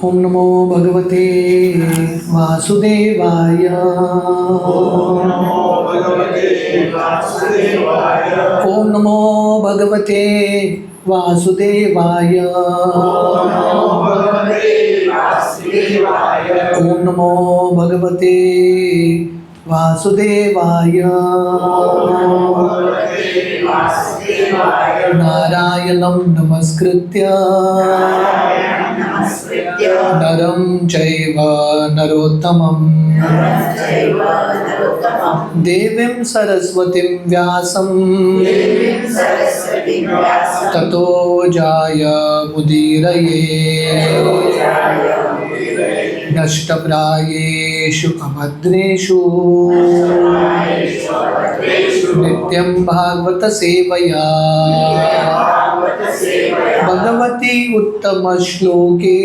ओम नमो भगवते वासुदेवाय। ओम नमो भगवते वासुदेवाय। ओम नमो भगवते वासुदेवाय। नारायणं नमस्कृत्य नरं चैव नरोत्तमं देवीं सरस्वतीं व्यासं ततो जयमुदीरये। नष्टप्रायेषु अभद्रेषु नित्यं भागवत सेवया भगवती उत्तमश्लोके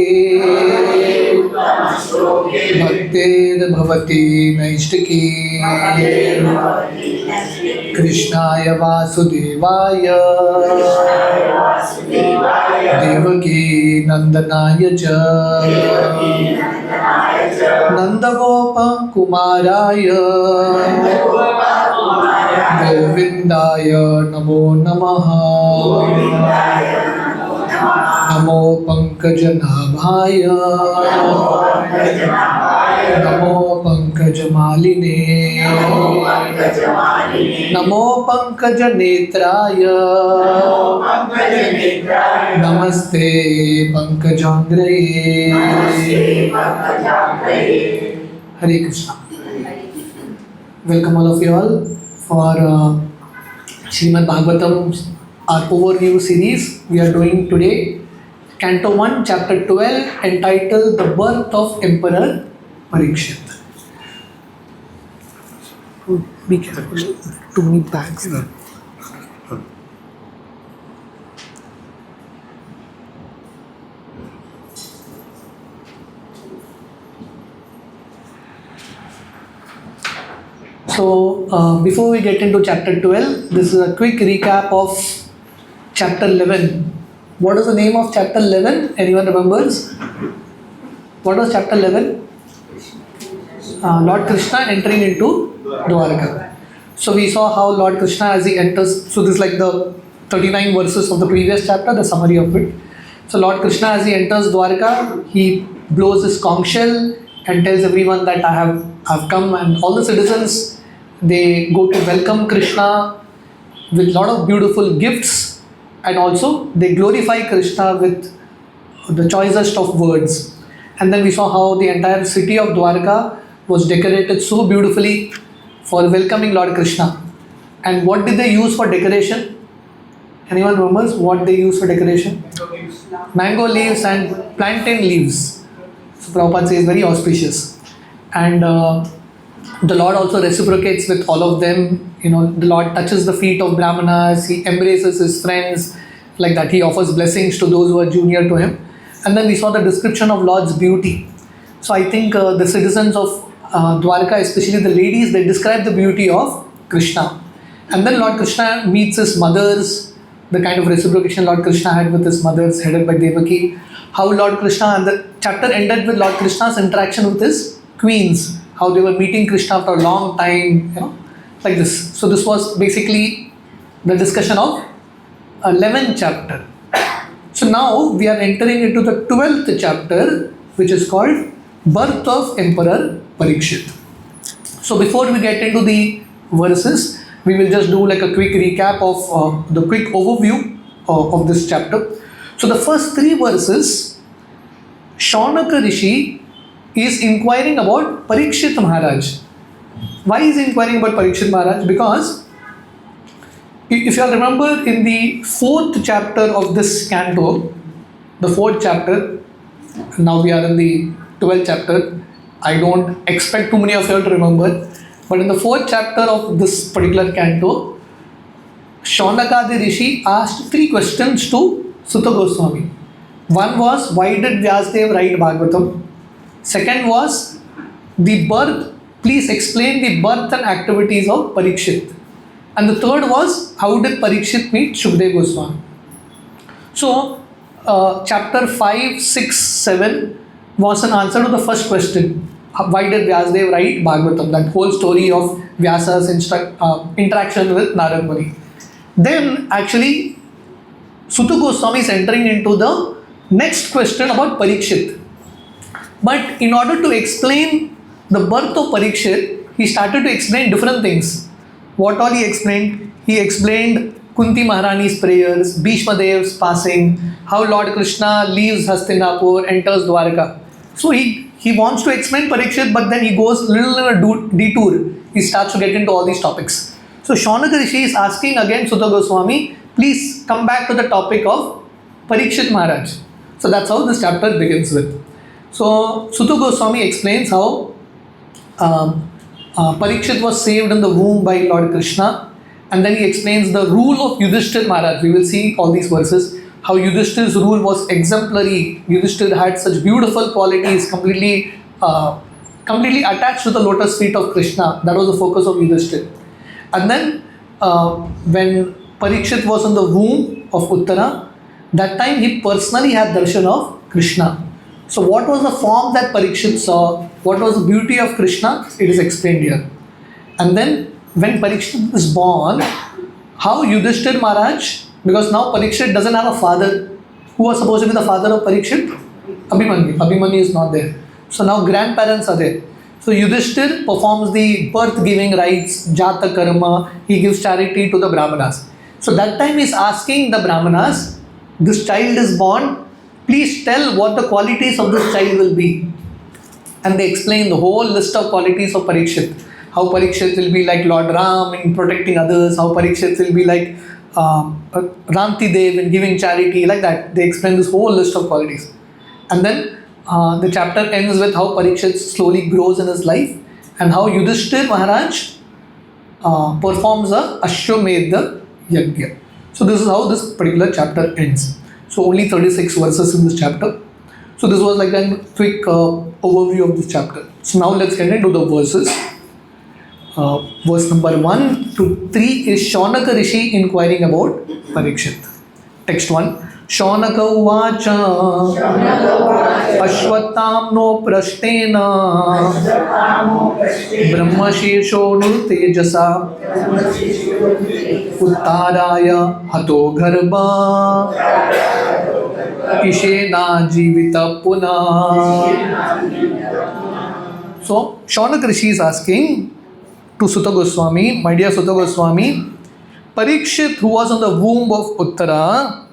भक्तिर्भवति नैष्टिकी। कृष्णाय वासुदेवाय देवकी नंदनाय च नंदगोपकुमाराय गोविंदाय नमो नमः। नमो पंकजनाभाय नमो पंकजमालिने नमो पंकजनेत्राय नमस्ते पंकजांग्रये। हरे Krishna. Welcome all of you all for SRIMAD Bhagavatam, our overview series. We are doing today Canto 1, Chapter 12, entitled The Birth of Emperor Parikshit. Be careful, too many bags. So, before we get into Chapter 12, this is a quick recap of Chapter 11. What is the name of Chapter 11? Anyone remembers? What was Chapter 11? Lord Krishna entering into Dwarka. So we saw how Lord Krishna as he enters, so this is like the 39 verses of the previous chapter, the summary of it. So Lord Krishna as he enters Dwarka, he blows his conch shell and tells everyone that I have come, and all the citizens, they go to welcome Krishna with a lot of beautiful gifts, and also they glorify Krishna with the choicest of words. And then we saw how the entire city of Dwarka was decorated so beautifully for welcoming Lord Krishna. And what did they use for decoration? Anyone remembers what they used for decoration? Mango leaves and plantain leaves. So Prabhupada says very auspicious. And the Lord also reciprocates with all of them. You know, the Lord touches the feet of Brahmanas, he embraces his friends, like that. He offers blessings to those who are junior to him. And then we saw the description of Lord's beauty. So I think the citizens of Dwarka, especially the ladies, they describe the beauty of Krishna. And then Lord Krishna meets his mothers, the kind of reciprocation Lord Krishna had with his mothers, headed by Devaki. How Lord Krishna, and the chapter ended with Lord Krishna's interaction with his queens, how they were meeting Krishna for a long time, you know, like this. So this was basically the discussion of 11th chapter. So now we are entering into the 12th chapter, which is called Birth of Emperor Parikshit. So before we get into the verses, we will just do like a quick recap of the quick overview of this chapter. So the first 3 verses, Shaunaka Rishi is inquiring about Parikshit Maharaj. Why is he inquiring about Parikshit Maharaj? Because if you all remember in the 4th chapter of this canto, the 4th chapter, now we are in the 12th chapter. I don't expect too many of you all to remember, but in the 4th chapter of this particular canto, Shaunaka Rishi asked 3 questions to Sutta Goswami. One was, why did Vyasadeva write Bhagavatam? Second was, the birth, please explain the birth and activities of Parikshit. And the third was, how did Parikshit meet Shukdev Goswami? So, chapter 5, 6, 7, was an answer to the first question. Why did Vyasadeva write Bhagavatam? That whole story of Vyasa's interaction with Narad Muni. Then actually Suta Goswami is entering into the next question about Parikshit. But in order to explain the birth of Parikshit, he started to explain different things. What all he explained? He explained Kunti Maharani's prayers, Bhishma Dev's passing, how Lord Krishna leaves Hastinapur, enters Dwarka. So he wants to explain Parikshit, but then he goes a little in a detour. He starts to get into all these topics. So Shaunaka Rishi is asking again Suta Goswami, please come back to the topic of Parikshit Maharaj. So that's how this chapter begins with. So Suta Goswami explains how Parikshit was saved in the womb by Lord Krishna, and then he explains the rule of Yudhishthir Maharaj. We will see all these verses, how Yudhishthir's rule was exemplary. Yudhishthir had such beautiful qualities, completely attached to the lotus feet of Krishna. That was the focus of Yudhishthir. And then when Parikshit was in the womb of Uttara, that time he personally had darshan of Krishna. So what was the form that Parikshit saw? What was the beauty of Krishna? It is explained here. And then when Parikshit is born, how Yudhishthir Maharaj, because now Parikshit doesn't have a father. Who was supposed to be the father of Parikshit? Abhimanyu. Abhimanyu is not there. So now grandparents are there. So Yudhishthir performs the birth-giving rites, Jata Karma. He gives charity to the Brahmanas. So that time he is asking the Brahmanas, this child is born, please tell what the qualities of this child will be. And they explain the whole list of qualities of Parikshit. How Parikshit will be like Lord Ram in protecting others, how Parikshit will be like Ranti Dev in giving charity, like that. They explain this whole list of qualities. And then the chapter ends with how Parikshit slowly grows in his life and how Yudhishthir Maharaj performs a Ashwamedha Yajna. So this is how this particular chapter ends. So only 36 verses in this chapter. So this was like a quick overview of this chapter. So now let's get into the verses. Verse number 1 to 3 is Shaunaka Rishi inquiring about Parikshit. Text 1. Shaunaka uvacha Ashwatam no prashtena Brahmashesho nurtejasa Uttaraya hato garbha Ishena jivita puna. So Shaunaka Rishi is asking to Suta Goswami, my dear Suta Goswami, Parikshit, who was in the womb of Uttara,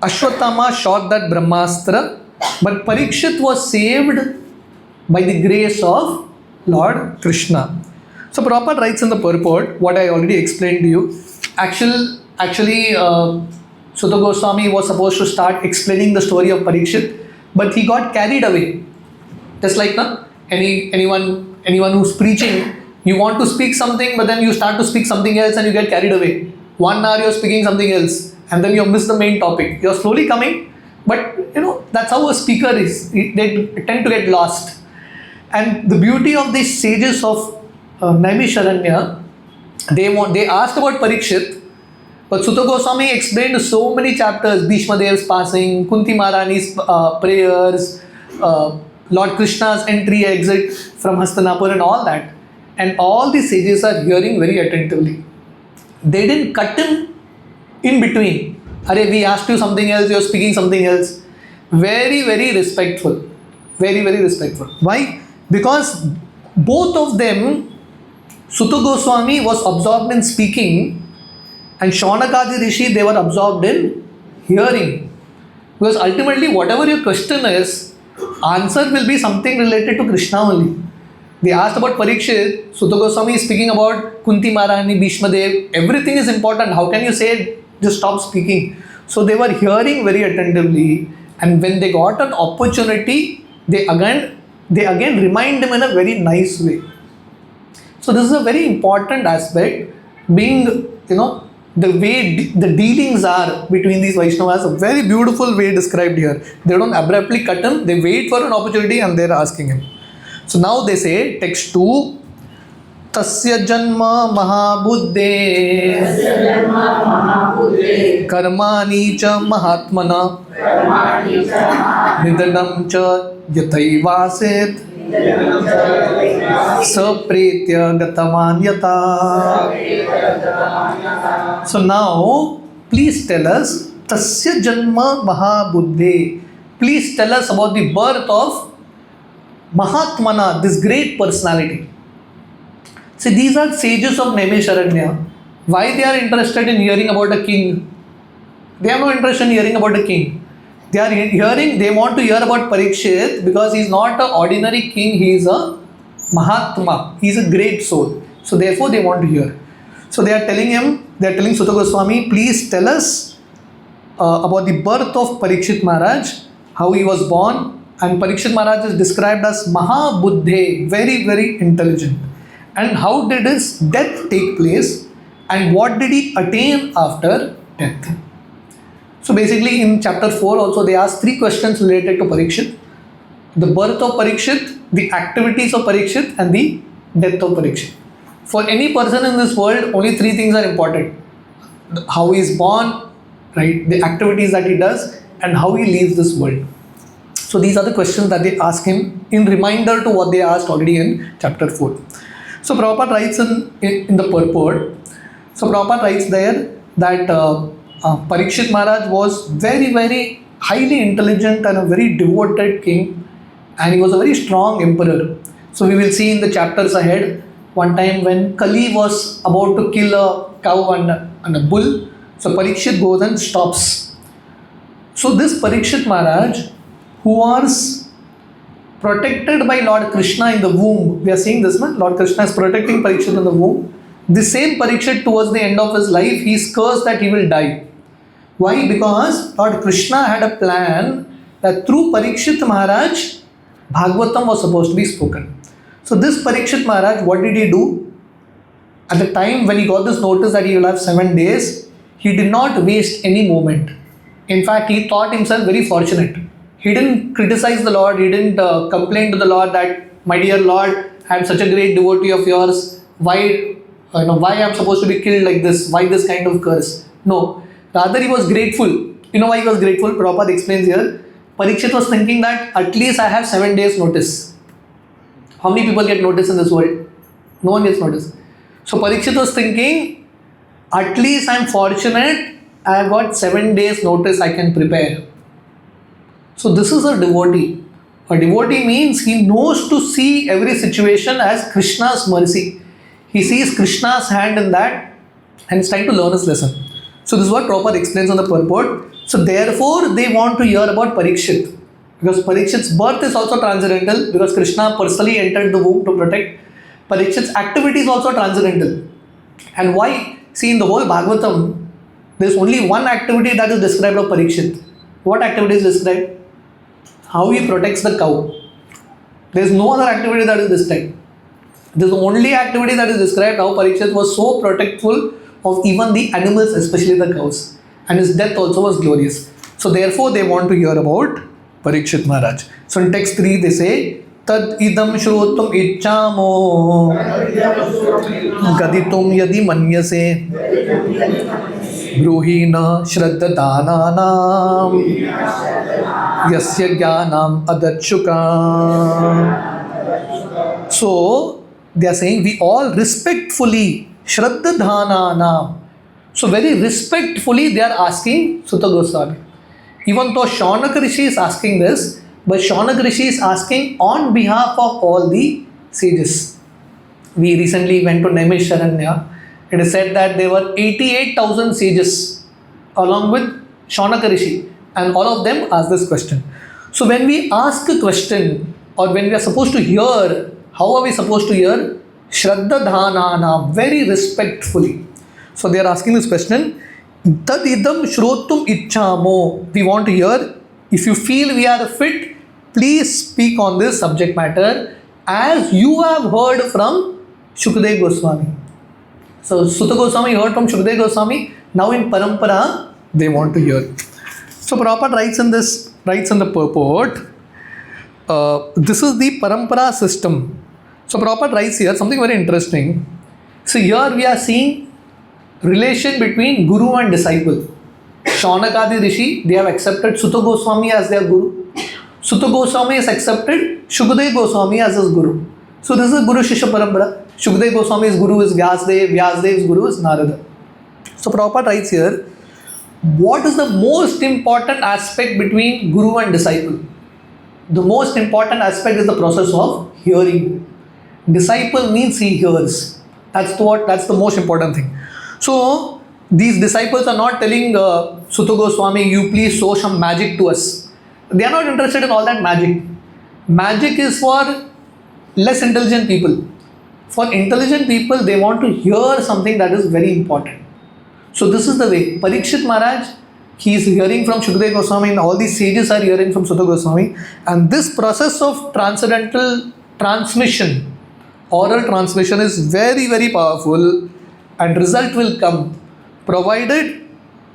Ashwatthama shot that Brahmastra, but Parikshit was saved by the grace of Lord Krishna. So Prabhupada writes in the purport, what I already explained to you. Actually, Suta Goswami was supposed to start explaining the story of Parikshit, but he got carried away. Just like anyone who's preaching, you want to speak something, but then you start to speak something else and you get carried away. 1 hour you're speaking something else, and then you miss the main topic. You're slowly coming, but that's how a speaker is. They tend to get lost. And the beauty of these sages of Naimisharanya, they asked about Parikshit, but Suta Goswami explained so many chapters, Bhishma Dev's passing, Kunti Maharani's prayers, Lord Krishna's entry, exit from Hastinapur and all that. And all the sages are hearing very attentively. They didn't cut him in between. Arey, we asked you something else, you're speaking something else. Very, very respectful. Very, very respectful. Why? Because both of them, Suta Goswami was absorbed in speaking and Shaunaka Rishi, they were absorbed in hearing. Because ultimately, whatever your question is, answer will be something related to Krishna only. They asked about Parikshit, Suta Goswami is speaking about Kunti Maharani, Bhishma Dev. Everything is important. How can you say just stop speaking? So they were hearing very attentively, and when they got an opportunity, they again remind them in a very nice way. So this is a very important aspect, being the way the dealings are between these Vaishnavas, a very beautiful way described here. They don't abruptly cut him, they wait for an opportunity and they're asking him. So now they say, text 2, Tasya janma mahabuddhe karmani cha mahatmana nidanam cha yathaivasit sapretya gatamanyata. So now, please tell us, Tasya Janma Mahabuddhe. Please tell us about the birth of Mahatmana, this great personality. See, these are sages of Naimisharanya. Why they are interested in hearing about a king? They have no interest in hearing about a king. They want to hear about Parikshit because he is not an ordinary king, he is a Mahatma. He is a great soul. So therefore they want to hear. So they are telling Sutta Goswami, please tell us about the birth of Parikshit Maharaj, how he was born. And Parikshit Maharaj is described as Mahabuddhe, very, very intelligent. And how did his death take place? And what did he attain after death? So basically in chapter 4 also they ask 3 questions related to Parikshit. The birth of Parikshit, the activities of Parikshit and the death of Parikshit. For any person in this world, only 3 things are important. How he is born, right? The activities that he does and how he leaves this world. So these are the questions that they ask him in reminder to what they asked already in chapter 4. So Prabhupada writes in the purport, so Prabhupada writes there that Parikshit Maharaj was very, very highly intelligent and a very devoted king, and he was a very strong emperor. So we will see in the chapters ahead, one time when Kali was about to kill a cow and a bull, so Parikshit goes and stops. So this Parikshit Maharaj, who was protected by Lord Krishna in the womb, we are seeing this, man? Lord Krishna is protecting Parikshit in the womb. The same Parikshit towards the end of his life, he is cursed that he will die. Why? Because Lord Krishna had a plan that through Parikshit Maharaj, Bhagavatam was supposed to be spoken. So this Parikshit Maharaj, what did he do? At the time when he got this notice that he will have 7 days, he did not waste any moment. In fact, he thought himself very fortunate. He didn't criticize the Lord, he didn't complain to the Lord that, my dear Lord, I am such a great devotee of yours, why I am supposed to be killed like this, why this kind of curse? No, rather he was grateful. You know why he was grateful? Prabhupada explains here. Parikshit was thinking that at least I have 7 days notice. How many people get notice in this world? No one gets notice. So Parikshit was thinking, at least I am fortunate, I have got 7 days notice, I can prepare. So this is a devotee. A devotee means he knows to see every situation as Krishna's mercy. He sees Krishna's hand in that and is trying to learn his lesson. So this is what Prabhupada explains on the purport. So therefore they want to hear about Parikshit. Because Parikshit's birth is also transcendental, because Krishna personally entered the womb to protect. Parikshit's activity is also transcendental. And why? See, in the whole Bhagavatam, there is only one activity that is described of Parikshit. What activity is described? How he protects the cow. There is no other activity that is described. This is the only activity that is described, how Parikshit was so protectful of even the animals, especially the cows. And his death also was glorious. So therefore they want to hear about Parikshit Maharaj. So in text 3 they say, Tad idam shrotum ichchamo gaditum yadi manyase bruhina shraddha dananam yasya jnanam adachuka. So they are saying, we all respectfully shraddha dhananam. So very respectfully they are asking Sutta Goswami. Even though Shaunaka Rishi is asking this, but Shaunaka Rishi is asking on behalf of all the sages. We recently went to Naimisharanya. It is said that there were 88,000 sages along with Shaunaka Rishi, and all of them asked this question. So when we ask a question, or when we are supposed to hear, how are we supposed to hear? Shraddha dhanana, very respectfully. So they are asking this question, Tad idam shrotum ichchamo. We want to hear, if you feel we are fit, please speak on this subject matter as you have heard from Shukdev Goswami. So Sutta Goswami heard from Shukdev Goswami. Now in Parampara, they want to hear. So Prabhupada writes in the purport, this is the Parampara system. So Prabhupada writes here something very interesting. So here we are seeing relation between guru and disciple. Shaunakadi Rishi, they have accepted Sutta Goswami as their guru. Sutta Goswami has accepted Shukdev Goswami as his guru. So this is Guru Shishya Parampara. Shukdev Goswami's guru is Vyasdev, Vyasdev's guru is Narada. So Prabhupada writes here, what is the most important aspect between guru and disciple? The most important aspect is the process of hearing. Disciple means he hears. That's the most important thing. So these disciples are not telling Sutta Goswami, you please show some magic to us. They are not interested in all that magic. Magic is for less intelligent people. For intelligent people, they want to hear something that is very important. So this is the way. Parikshit Maharaj, he is hearing from Shukdev Goswami and all these sages are hearing from Sutta Goswami. And this process of transcendental transmission, oral transmission is very, very powerful, and result will come provided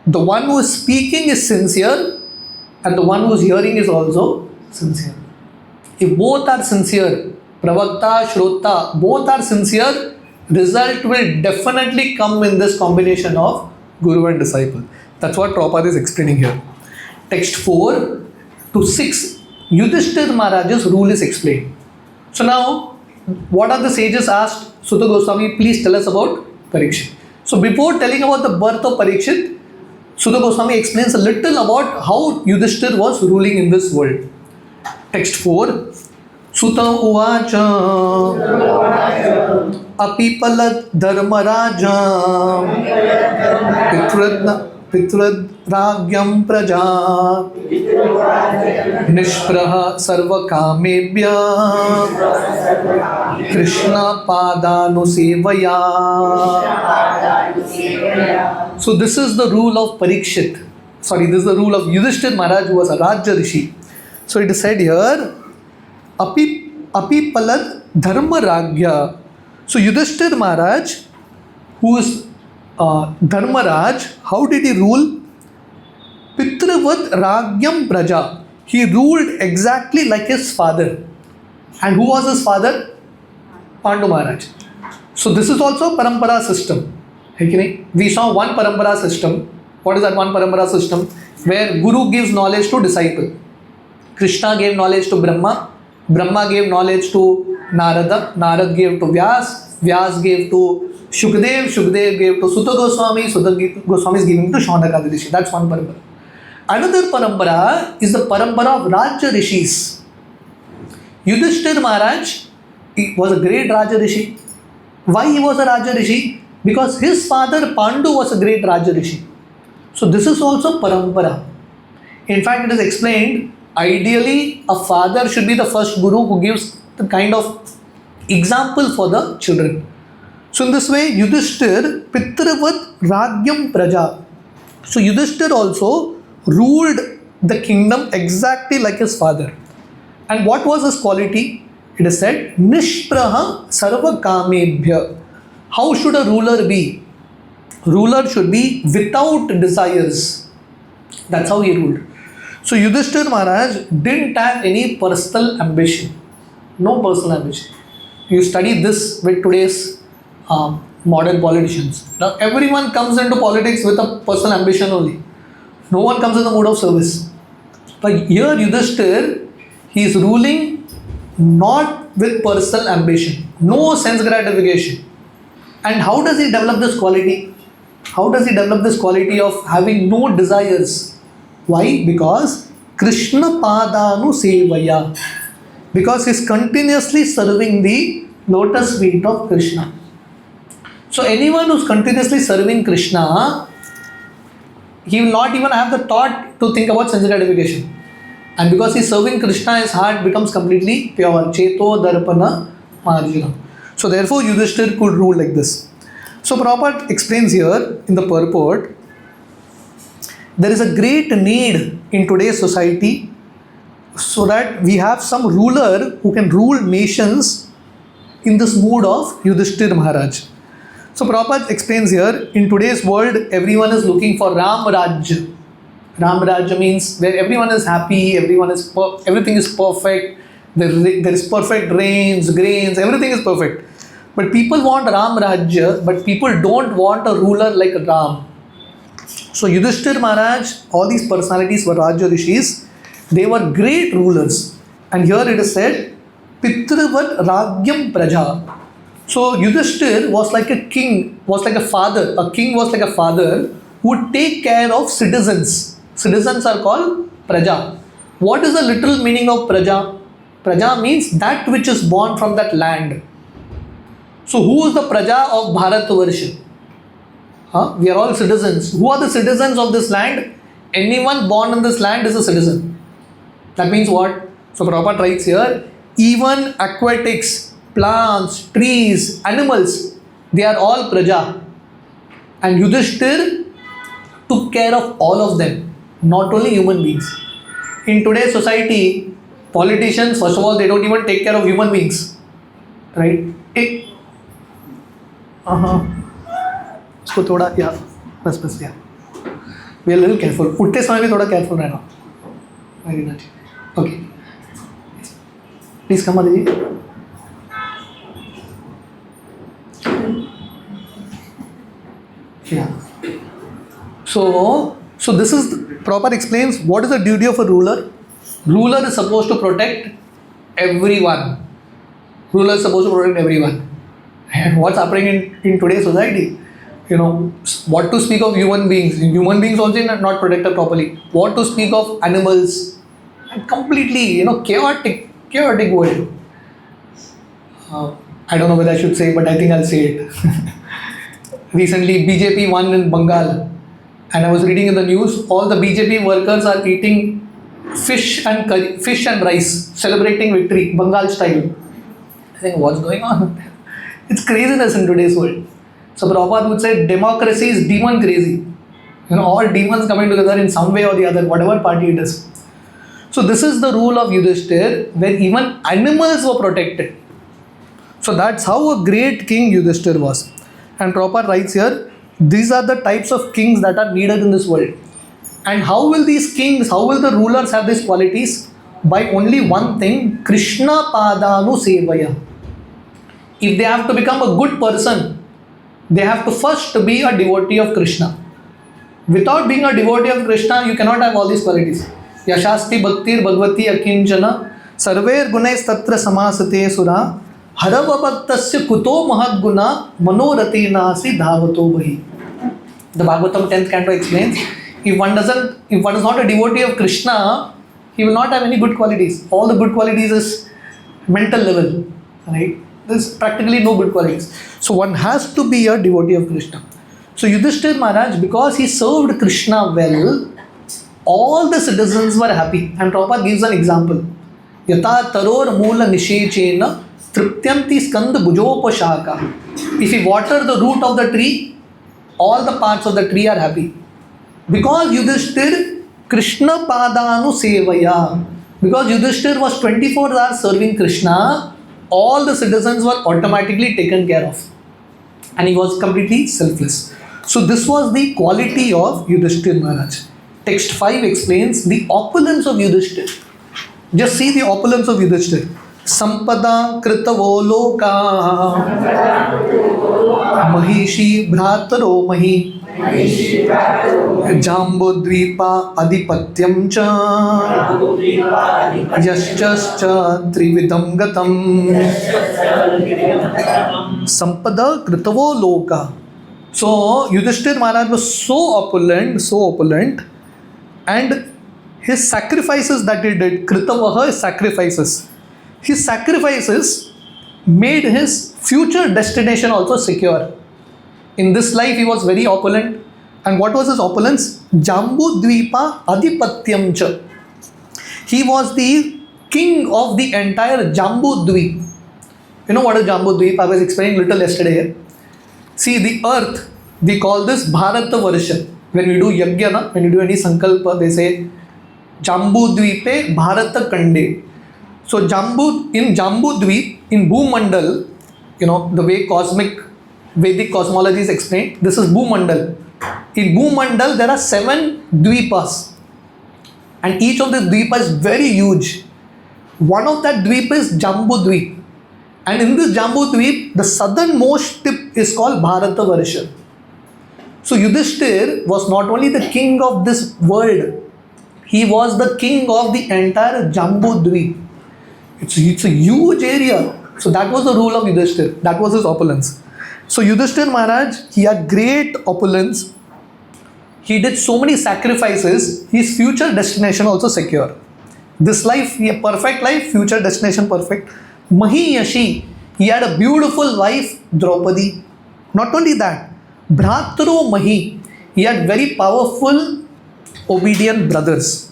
the one who is speaking is sincere and the one who is hearing is also sincere. If both are sincere, Pravakta, Shrota, both are sincere, result will definitely come in this combination of Guru and disciple. That's what Prabhupada is explaining here. Text 4 to 6, Yudhishthira Maharaj's rule is explained. So now, what are the sages asked Sutta Goswami, please tell us about Parikshit. So before telling about the birth of Parikshit, Sutta Goswami explains a little about how Yudhishthira was ruling in this world. Text 4, Sutta Uvacha Apipalad Dharmaraja Pitrad Ragyam Praja Nishpraha Sarva Kamebhya Krishna Padanu Sevaya. So this is the rule of Parikshit. This is the rule of Yudhishthira Maharaj, who was a Rajya Rishi. So it is said here, Apipalad Dharma Ragya. So Yudhishthira Maharaj, who is Dharmaraj, how did he rule? Pitravat Ragyam Praja. He ruled exactly like his father. And who was his father? Pandu Maharaj. So this is also Parampara system. We saw one Parampara system. What is that one Parampara system? Where Guru gives knowledge to disciple. Krishna gave knowledge to Brahma. Brahma gave knowledge to Narada. Narad gave to Vyas. Vyas gave to Shukdev. Shukdev gave to Sutta Goswami. Sutta Goswami is giving to Shaunakadi Rishi. That's one parampara. Another parampara is the parampara of Rajya Rishis. Yudhishthira Maharaj was a great Rajya Rishi. Why he was a Rajya Rishi? Because his father Pandu was a great Rajya Rishi. So this is also parampara. In fact, it is explained, ideally a father should be the first guru who gives the kind of example for the children. So in this way, Yudhishthira Pitravat Ragyam Praja. So Yudhishthira also ruled the kingdom exactly like his father. And what was his quality? It is said, Nishpraha Sarva Kamebhya. How should a ruler be? Ruler should be without desires. That's how he ruled. So Yudhishthira Maharaj didn't have any personal ambition. No personal ambition. You study this with today's modern politicians. Now everyone comes into politics with a personal ambition only. No one comes in the mood of service. But here Yudhishthira, he is ruling not with personal ambition. No sense gratification. And how does he develop this quality? How does he develop this quality of having no desires? Why? Because Krishna Padanu Sevaya. Because he is continuously serving the lotus feet of Krishna. So anyone who is continuously serving Krishna, he will not even have the thought to think about sense gratification. And because he is serving Krishna, his heart becomes completely pure. Cheto Darpana Marjuna. So therefore Yudhishthira could rule like this. So Prabhupada explains here in the purport, there is a great need in today's society so that we have some ruler who can rule nations in this mood of Yudhishthira Maharaj. So Prabhupada explains here, in today's world, everyone is looking for Ram Rajya. Ram Rajya means where everyone is happy, everything is perfect, There is perfect rains, grains, everything is perfect. But people want Ram Rajya, but people don't want a ruler like Ram. So Yudhishthir Maharaj, all these personalities were Rajya Rishis. They were great rulers. And here it is said, Pitravat Ragyam Praja. So Yudhishthir was like a king, was like a father. A king was like a father who would take care of citizens. Citizens are called Praja. What is the literal meaning of Praja? Praja means that which is born from that land. So who is the Praja of Bharatvarsha? We are all citizens. Who are the citizens of this land? Anyone born in this land is a citizen. That means what? So Prabhupada writes here, even aquatics, plants, trees, animals, they are all Praja. And Yudhishthir took care of all of them, not only human beings. In today's society, politicians, first of all, they don't even take care of human beings. Right? इसको थोड़ा या बस या we are little careful. उठते समय भी थोड़ा careful रहना. Very nice. Okay, please come दीजिए. Yeah. So this is Prabhupada explains what is the duty of a ruler. Ruler is supposed to protect everyone. Ruler is supposed to protect everyone. And what's happening in today's society? You know, what to speak of human beings? Human beings also not protected properly. What to speak of animals? And completely, chaotic world. I don't know whether I should say, but I think I'll say it. Recently, BJP won in Bengal, and I was reading in the news, all the BJP workers are eating fish and curry, fish and rice, celebrating victory, Bengal style. I think, what's going on? It's craziness in today's world. So Prabhupada would say, democracy is demon crazy. All demons coming together in some way or the other, whatever party it is. So this is the rule of Yudhishthir, where even animals were protected. So that's how a great king Yudhishthir was. And Prabhupada writes here, these are the types of kings that are needed in this world. And how will these kings, how will the rulers have these qualities? By only one thing, Krishna Padanu Sevaya. If they have to become a good person, they have to first be a devotee of Krishna. Without being a devotee of Krishna, you cannot have all these qualities. Yashasti Bhaktir Bhagavati Akinchana Sarver Gunais Tatra Samasate Sura Haravabhaktasya Kuto Mahadguna Manorati Nasi Dhavato Vahi. The Bhagavatam 10th canto explains, if one is not a devotee of Krishna, he will not have any good qualities. All the good qualities is mental level. Right? There's practically no good qualities. So one has to be a devotee of Krishna. So Yudhishthir Maharaj, because he served Krishna well, all the citizens were happy. And Prabhupada gives an example. Yata taror moola nishechena triptyanti skanda bhujopashaka. If you water the root of the tree, all the parts of the tree are happy. Because Yudhishthir Krishna Padanu Sevaya. Because Yudhishthir was 24 hours serving Krishna, all the citizens were automatically taken care of. And he was completely selfless. So this was the quality of Yudhishthir Maharaj. Text 5 explains the opulence of Yudhishthir. Just see the opulence of Yudhishthir. Sampada Kritavo Loka Mahishi Bhrataro Mahi Jambudvipa Adipatyam Cha Yaschascha Trividam Gatam Sampada Kritavo Loka. So Yudhishthir Maharaj was so opulent, and his sacrifices that he did, Kritavaha is sacrifices. His sacrifices made his future destination also secure. In this life he was very opulent. And what was his opulence? Jambu Dvipa Adipatyam Cha. He was the king of the entire Jambu Dvip. You know what is Jambu Dvip? I was explaining little yesterday. See, the earth, we call this Bharatavarsha. When we do yajna, when we do any sankalpa, they say Jambu Dvipe Bharata Kande. So in Jambu Dvip, in Bhumandal, the way cosmic Vedic cosmology is explained, this is Bhumandal. In Bhumandal, there are 7 Dvipas. And each of the Dvipas is very huge. One of that dweep is Jambu Dweep. And in this Jambu Dweep, the southernmost tip is called Bharatavarsha. So Yudhishthir was not only the king of this world, he was the king of the entire Jambu Dweep. It's a huge area. So that was the rule of Yudhishthir. That was his opulence. So Yudhishthir Maharaj, he had great opulence. He did so many sacrifices. His future destination also secure. This life, a perfect life, future destination perfect. Mahiyashi, he had a beautiful wife, Draupadi. Not only that, Bhratru Mahi, he had very powerful, obedient brothers.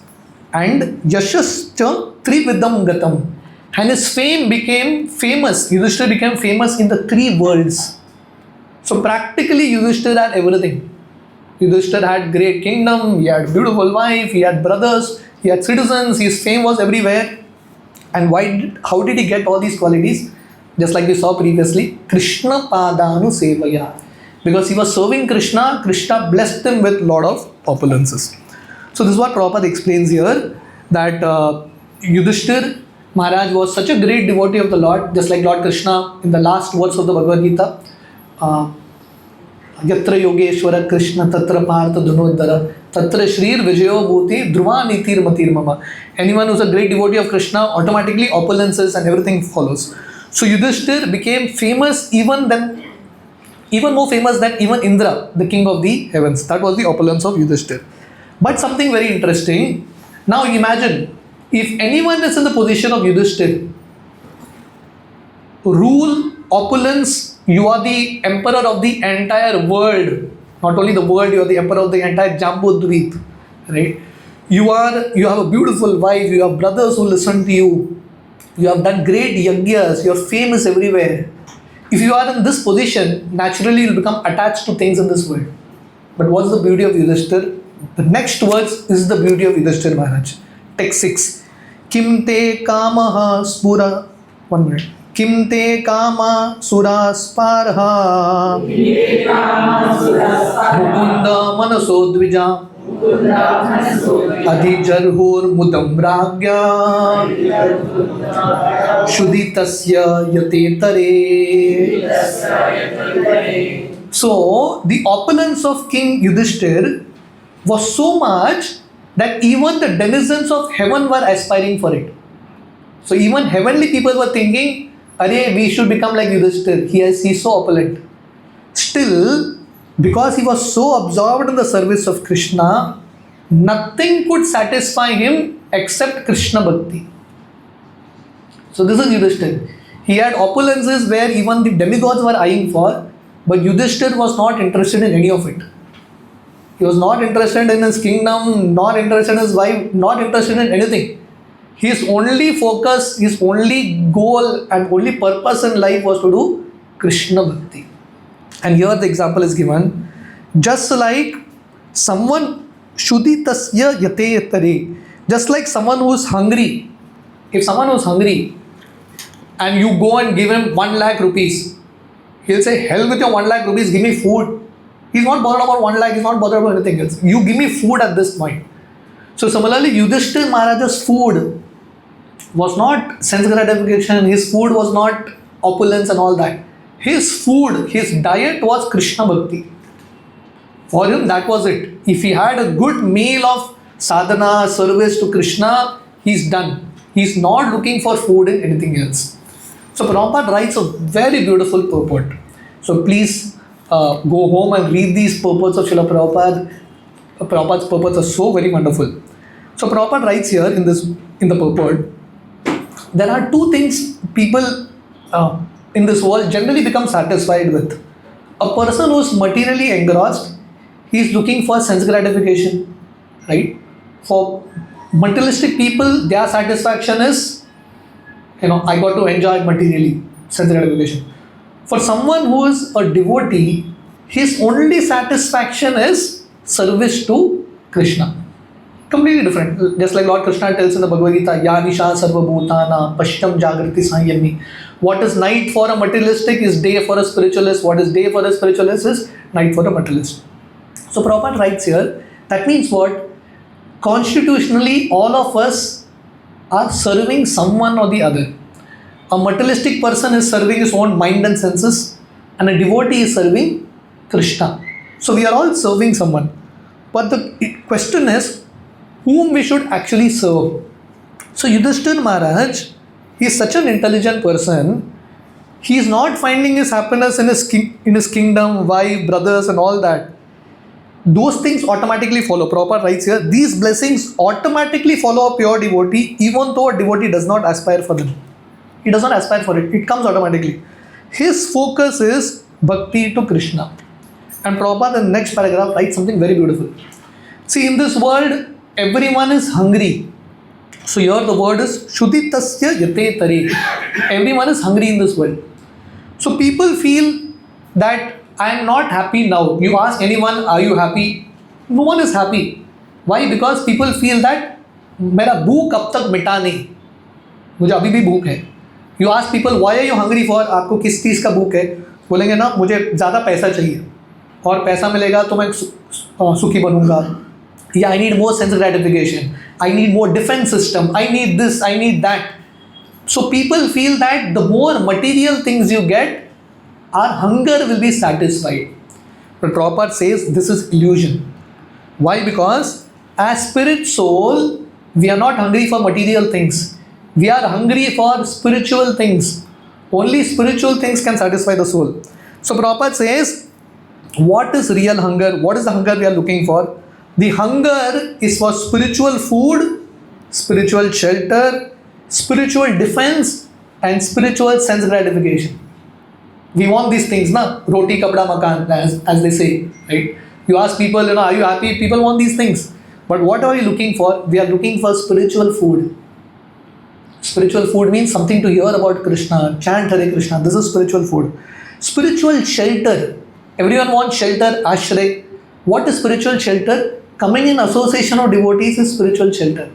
And Yashascha Trividam Gatam. And his fame became famous. Yudhishthira became famous in the 3 worlds. So practically Yudhishthira had everything. Yudhishthira had great kingdom, he had beautiful wife, he had brothers, he had citizens, his fame was everywhere. And how did he get all these qualities? Just like we saw previously, Krishna Padanu Sevaya. Because he was serving Krishna, Krishna blessed him with lot of opulences. So this is what Prabhupada explains here, that Yudhishthir Maharaj was such a great devotee of the Lord, just like Lord Krishna in the last words of the Bhagavad Gita. Yatra Yogeshwara Krishna Tatra Partha Dhunodhara Tatra Shrir Vijayo Bhuti Dhruva Nitir Matir Mama. Anyone who's a great devotee of Krishna, automatically opulences and everything follows. So Yudhishthir became famous even more famous than even Indra, the king of the heavens. That was the opulence of Yudhishthir. But something very interesting. Now imagine, if anyone is in the position of Yudhishthir, rule, opulence, you are the emperor of the entire world. Not only the world, you are the emperor of the entire Jambu Dweep. Right? You have a beautiful wife, you have brothers who listen to you. You have done great yagyas, your fame is everywhere. If you are in this position, naturally you will become attached to things in this world. But what's the beauty of Yudhishthir? The next words is the beauty of Yudhishthir Maharaj. Text 6. Kim te kamaha spura. 1 minute. Kim te kama sura sparha. Mukunda manaso dvija. Adhijarhur mudam ragya. Shuditasya yate tare. So, the opulence of King Yudhishthir was so much that even the denizens of heaven were aspiring for it. So even heavenly people were thinking, Arey, we should become like Yudhishthir. He's so opulent. Still, because he was so absorbed in the service of Krishna, nothing could satisfy him except Krishna Bhakti. So this is Yudhishthir. He had opulences where even the demigods were eyeing for, but Yudhishthir was not interested in any of it. He was not interested in his kingdom, not interested in his wife, not interested in anything. His only focus, his only goal and only purpose in life was to do Krishna Bhakti. And here the example is given. Just like someone, Shuditasya yate tare, just like someone who is hungry. If someone who is hungry and you go and give him 1 lakh rupees, he'll say, hell with your 1 lakh rupees, give me food. He's not bothered about 1 lakh, he's not bothered about anything else. You give me food at this point. So similarly, Yudhishthir Maharaj's food was not sense gratification, his food was not opulence and all that. His food, his diet was Krishna Bhakti. For him, that was it. If he had a good meal of sadhana, service to Krishna, he's done. He's not looking for food in anything else. So Prabhupada writes a very beautiful purport. So please go home and read these purports of Srila Prabhupada. Prabhupada's purports are so very wonderful. So Prabhupada writes here in the purport, there are 2 things people in this world generally become satisfied with. A person who is materially engrossed, he is looking for sense gratification, right? For materialistic people, their satisfaction is, I got to enjoy materially, sense gratification. For someone who is a devotee, his only satisfaction is service to Krishna. Completely different. Just like Lord Krishna tells in the Bhagavad Gita, Ya Nisha Sarva Bhutana Pashyam Jagrati Sanyami. What is night for a materialistic is day for a spiritualist. What is day for a spiritualist is night for a materialist. So Prabhupada writes here, that means what? Constitutionally, all of us are serving someone or the other. A materialistic person is serving his own mind and senses, and a devotee is serving Krishna. So we are all serving someone. But the question is, whom we should actually serve? So Yudhishthira Maharaj, he is such an intelligent person. He is not finding his happiness in his kingdom, wife, brothers and all that. Those things automatically follow. Prabhupada writes here, these blessings automatically follow a pure devotee, even though a devotee does not aspire for them. He does not aspire for it. It comes automatically. His focus is bhakti to Krishna. And Prabhupada in the next paragraph writes something very beautiful. See, in this world, everyone is hungry. So here the word is Shuditasya Yate Tare. Everyone is hungry in this world. So people feel that I am not happy now. You ask anyone, are you happy? No one is happy. Why? Because people feel that मेरा भूख अब तक मिटा नहीं, मुझे अभी भी भूख है. You ask people, why are you hungry for? आपको किस चीज़ का भूख है? बोलेंगे ना, मुझे ज़्यादा पैसा चाहिए और पैसा मिलेगा तो मैं सुखी बनूंगा. Yeah, I need more sense gratification. I need more defense system. I need this, I need that. So people feel that the more material things you get, our hunger will be satisfied. But Prabhupada says this is illusion. Why? Because as spirit soul, we are not hungry for material things. We are hungry for spiritual things. Only spiritual things can satisfy the soul. So Prabhupada says, what is real hunger? What is the hunger we are looking for? The hunger is for spiritual food, spiritual shelter, spiritual defense and spiritual sense gratification. We want these things, na? Roti, kapda, makan, as they say, right? You ask people, are you happy? People want these things. But what are we looking for? We are looking for spiritual food. Spiritual food means something to hear about Krishna, chant Hare Krishna. This is spiritual food. Spiritual shelter. Everyone wants shelter, ashray. What is spiritual shelter? Coming in association of devotees is spiritual shelter.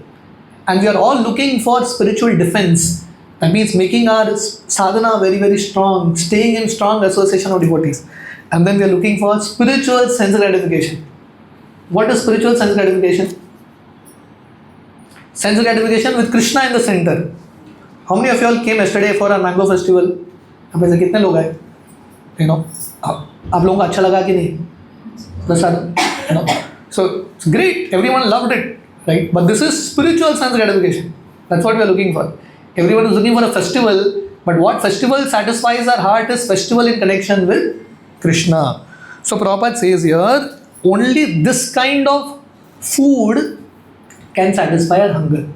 And we are all looking for spiritual defense. That means making our sadhana very, very strong, staying in strong association of devotees. And then we are looking for spiritual sense gratification. What is spiritual sense gratification? Sense gratification with Krishna in the center. How many of you all came yesterday for a mango festival? अब ऐसे कितने लोग आए? आप लोगों को अच्छा लगा कि नहीं? So it's great. Everyone loved it, right? But this is spiritual sense gratification. That's what we are looking for. Everyone is looking for a festival, but what festival satisfies our heart is festival in connection with Krishna. So Prabhupada says here, only this kind of food can satisfy our hunger.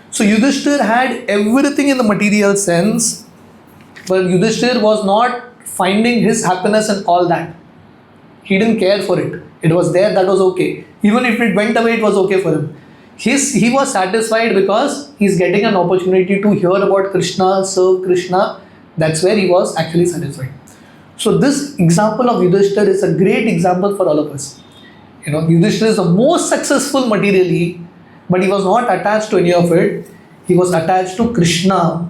So Yudhishthira had everything in the material sense, but Yudhishthira was not finding his happiness in all that. He didn't care for it. It was there, that was okay. Even if it went away, it was okay for him. He was satisfied because he's getting an opportunity to hear about Krishna, serve Krishna. That's where he was actually satisfied. So this example of Yudhishthira is a great example for all of us. Yudhishthira is the most successful materially, but he was not attached to any of it. He was attached to Krishna.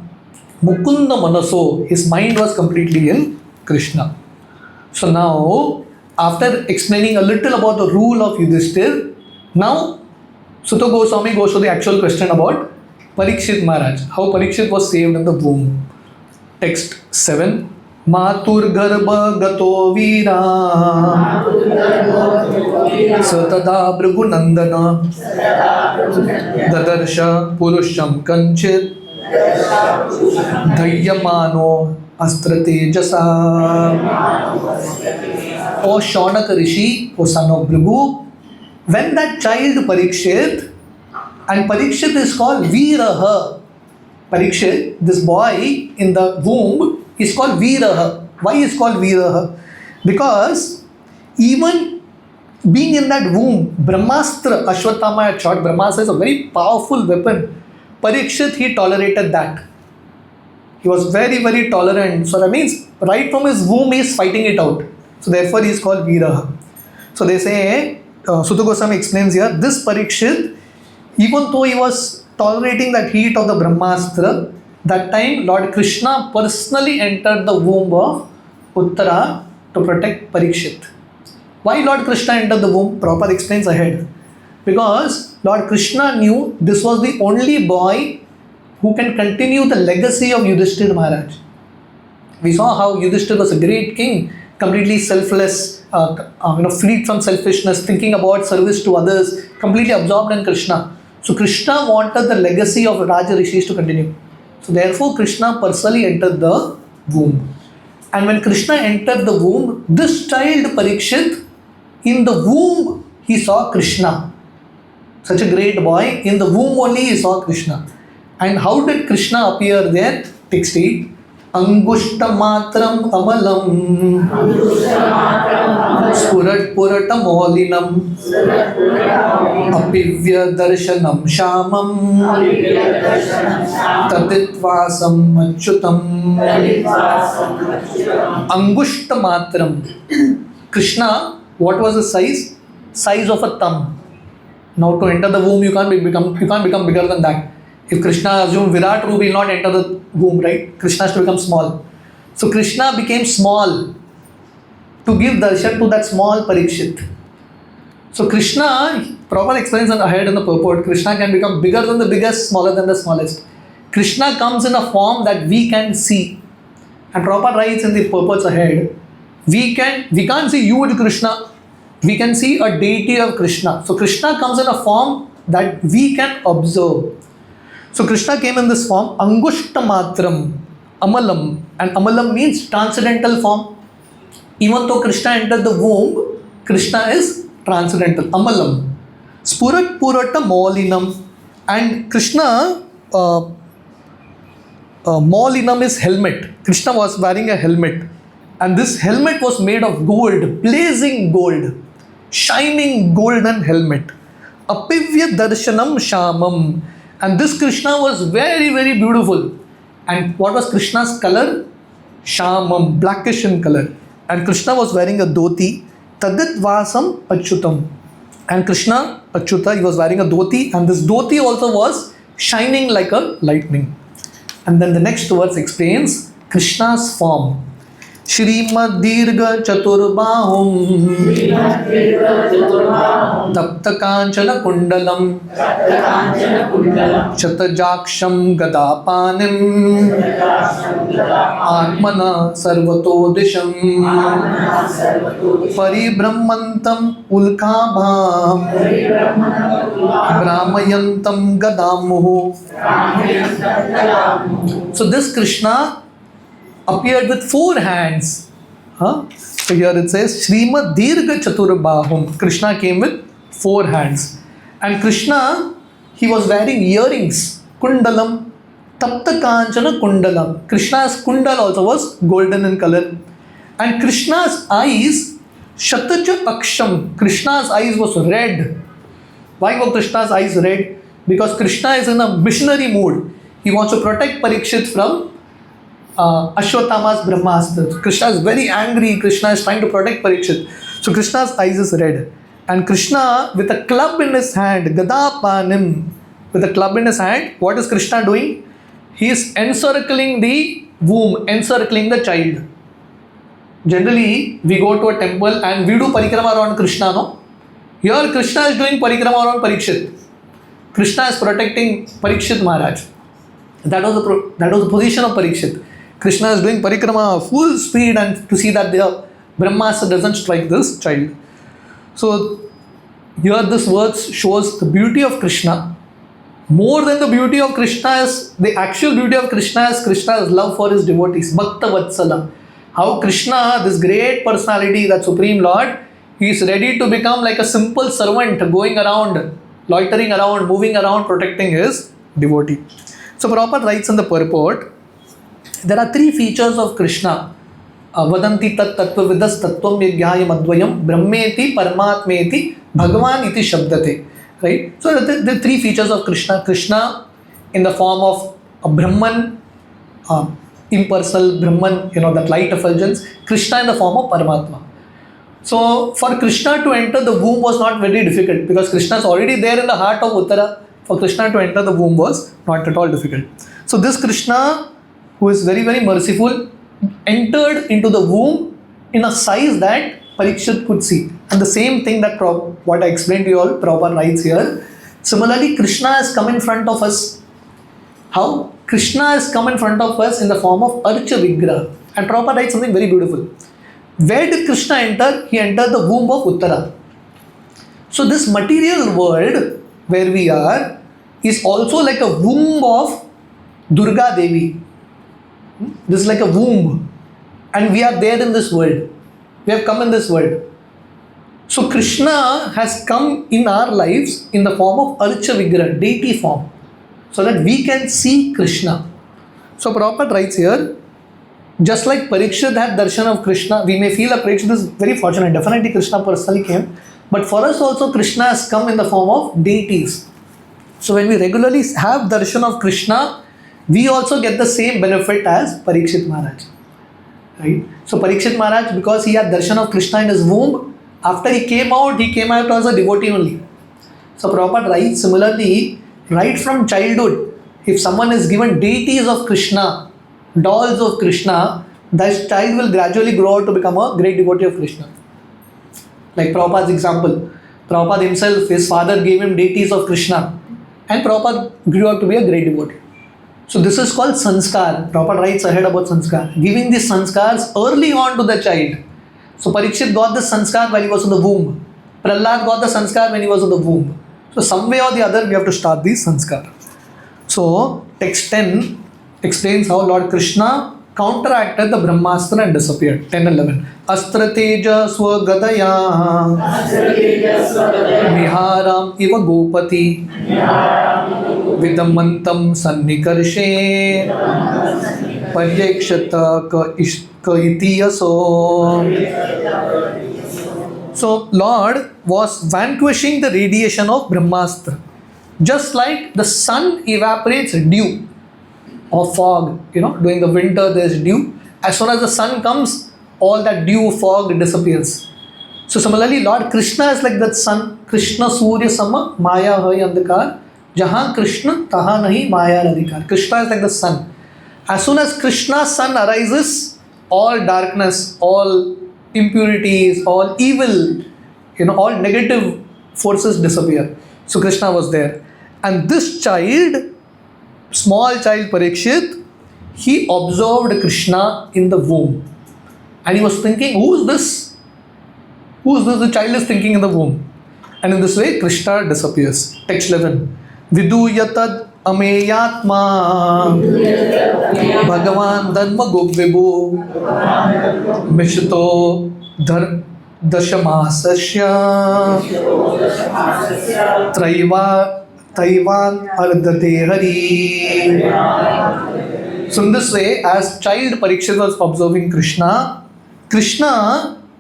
Mukunda Manaso, his mind was completely in Krishna. So now, after explaining a little about the rule of Yudhishthira, now Sutta Goswami goes to the actual question about Parikshit Maharaj, how Parikshit was saved in the womb. Text 7. Matur Garbha Gato Veera Satada Bhrigunandana Dadarsha Purusham Kanchit Dhayyamano Astrate Jasa. O Shaunaka Rishi, O son of Bhrigu, when that child Parikshit, and Parikshit is called Veeraha. Parikshit, this boy in the womb, is called Veeraha. Why is called Veeraha? Because even being in that womb, Brahmastra, Ashwatthama had shot, Brahmastra is a very powerful weapon. Parikshit, he tolerated that. He was very, very tolerant. So that means right from his womb he is fighting it out. So therefore he is called Veeraha. So they say, Sutta Goswami explains here, this Parikshit, even though he was tolerating that heat of the Brahmastra, that time Lord Krishna personally entered the womb of Uttara to protect Parikshit. Why Lord Krishna entered the womb? Prabhupada explains ahead. Because Lord Krishna knew this was the only boy who can continue the legacy of Yudhishthira Maharaj. We saw how Yudhishthira was a great king, completely selfless, freed from selfishness, thinking about service to others, completely absorbed in Krishna. So Krishna wanted the legacy of Raja Rishis to continue. So therefore Krishna personally entered the womb. And when Krishna entered the womb, this child Parikshit, in the womb he saw Krishna. Such a great boy, in the womb only he saw Krishna. And how did Krishna appear there? Text 8. Angushtamatram amalam Spurat puratamaulinam Apivya darshanam shamam Taditvasam achyutam. Angushtamatram. Krishna, what was his size? Size of a thumb. Now to enter the womb, you can't become bigger than that. If Krishna assumed Virat Rup, he will not enter the womb, right? Krishna has to become small. So Krishna became small to give darshan to that small Parikshit. So Krishna, proper explanation ahead in the purport, Krishna can become bigger than the biggest, smaller than the smallest. Krishna comes in a form that we can see. And proper writes in the purports ahead, we can't see huge Krishna. We can see a deity of Krishna. So Krishna comes in a form that we can observe. So Krishna came in this form, Angushtamatram, Amalam. And Amalam means transcendental form. Even though Krishna entered the womb, Krishna is transcendental, Amalam. Spurat puratamaulinam. And Krishna, Maulinam is helmet. Krishna was wearing a helmet. And this helmet was made of gold, blazing gold, shining golden helmet. Apivya darshanam shamam. And this Krishna was very, very beautiful. And what was Krishna's color? Shamam, blackish in color. And Krishna was wearing a dhoti. Taditvasam achyutam. And Krishna, Achyuta, he was wearing a dhoti. And this dhoti also was shining like a lightning. And then the next verse explains Krishna's form. SRIMAD dirgha chaturbahum tapta kanchana kundalam chatajaksham gadapanim atmana sarvatodisham paribrahmantam ulkabham brahmayantam gadamuhu. So this Krishna appeared with 4 hands. So here it says SRIMAD dirgha chaturbahum. Krishna came with 4 hands. And Krishna, he was wearing earrings. Kundalam. Tapta kanchana kundalam. Krishna's kundal also was golden in color. And Krishna's eyes, shataja aksham. Krishna's eyes was red. Why were Krishna's eyes red? Because Krishna is in a missionary mood. He wants to protect Parikshit from Ashwatthama's Brahmastra. Krishna is very angry. Krishna is trying to protect Parikshit. So Krishna's eyes is red. And Krishna with a club in his hand, Gadapanim, with a club in his hand, what is Krishna doing? He is encircling the womb, encircling the child. Generally, we go to a temple and we do parikrama around Krishna, no? Here Krishna is doing parikrama around Parikshit. Krishna is protecting Parikshit Maharaj. That was the position of Parikshit. Krishna is doing parikrama full speed and to see that the Brahmastra doesn't strike this child. So here this verse shows the beauty of Krishna. More than the beauty of Krishna is, the actual beauty of Krishna is Krishna's love for his devotees. Bhakta Vatsala. How Krishna, this great personality, that Supreme Lord, he is ready to become like a simple servant going around, loitering around, moving around, protecting his devotee. So Prabhupada writes in the purport, there are 3 features of Krishna. Vadanti tat tattva vidas tattvam yajnayam advayam brahmeti paramatmeti bhagavan iti shabdate. Right? So the 3 features of Krishna. Krishna in the form of a Brahman, impersonal Brahman, that light effulgence. Krishna in the form of Paramatma. So for Krishna to enter the womb was not very difficult because Krishna is already there in the heart of Uttara. For Krishna to enter the womb was not at all difficult. So this Krishna, who is very, very merciful, entered into the womb in a size that Parikshit could see. And the same thing that what I explained to you all, Prabhupada writes here. Similarly, Krishna has come in front of us. how Krishna has come in front of us in the form of Archa Vigraha. And Prabhupada writes something very beautiful. Where did Krishna enter? He entered the womb of Uttara. So this material world where we are is also like a womb of Durga Devi. This is like a womb. And we are there in this world. We have come in this world. So Krishna has come in our lives in the form of Archa Vigraha, deity form, so that we can see Krishna. So Prabhupada writes here, just like Parikshit had darshan of Krishna, we may feel that Parikshit is very fortunate. Definitely Krishna personally came. But for us also Krishna has come in the form of deities. So when we regularly have darshan of Krishna, we also get the same benefit as Parikshit Maharaj. Right? So Parikshit Maharaj, because he had darshan of Krishna in his womb, after he came out as a devotee only. So Prabhupada writes similarly, right from childhood, if someone is given deities of Krishna, dolls of Krishna, that child will gradually grow out to become a great devotee of Krishna. Like Prabhupada's example, Prabhupada himself, his father gave him deities of Krishna, and Prabhupada grew up to be a great devotee. So this is called sanskar. Prabhupada writes ahead about sanskar, giving these sanskars early on to the child. So Parikshit got the sanskar while he was in the womb. Prahlad got the sanskar when he was in the womb. So some way or the other we have to start these sanskar. So text 10 explains how Lord Krishna counteracted the Brahmastra and disappeared. 10 and 11. Astra teja swagadaya Niharam iva gopati Vidamantam sannikarshe Paryakshata ka itiyaso. So Lord was vanquishing the radiation of Brahmastra. Just like the sun evaporates dew or fog, during the winter there is dew. As soon as the sun comes, all that dew, fog disappears. So similarly, Lord Krishna is like that sun. Krishna Surya Sama Maya Hai Andhakar. Jahan Krishna Taha Nahi Maya Radhikar. Krishna is like the sun. As soon as Krishna's sun arises, all darkness, all impurities, all evil, all negative forces disappear. So Krishna was there. And this child, small child Parikshit, he observed Krishna in the womb. And he was thinking, who is this? Who is this? The child is thinking in the womb. And in this way, Krishna disappears. Text 11. Viduyatad ameyatma Bhagavan dharma gopvibhu Mishito dashamasasya Taivan ardate hari. So in this way, as child Parikshit was observing Krishna,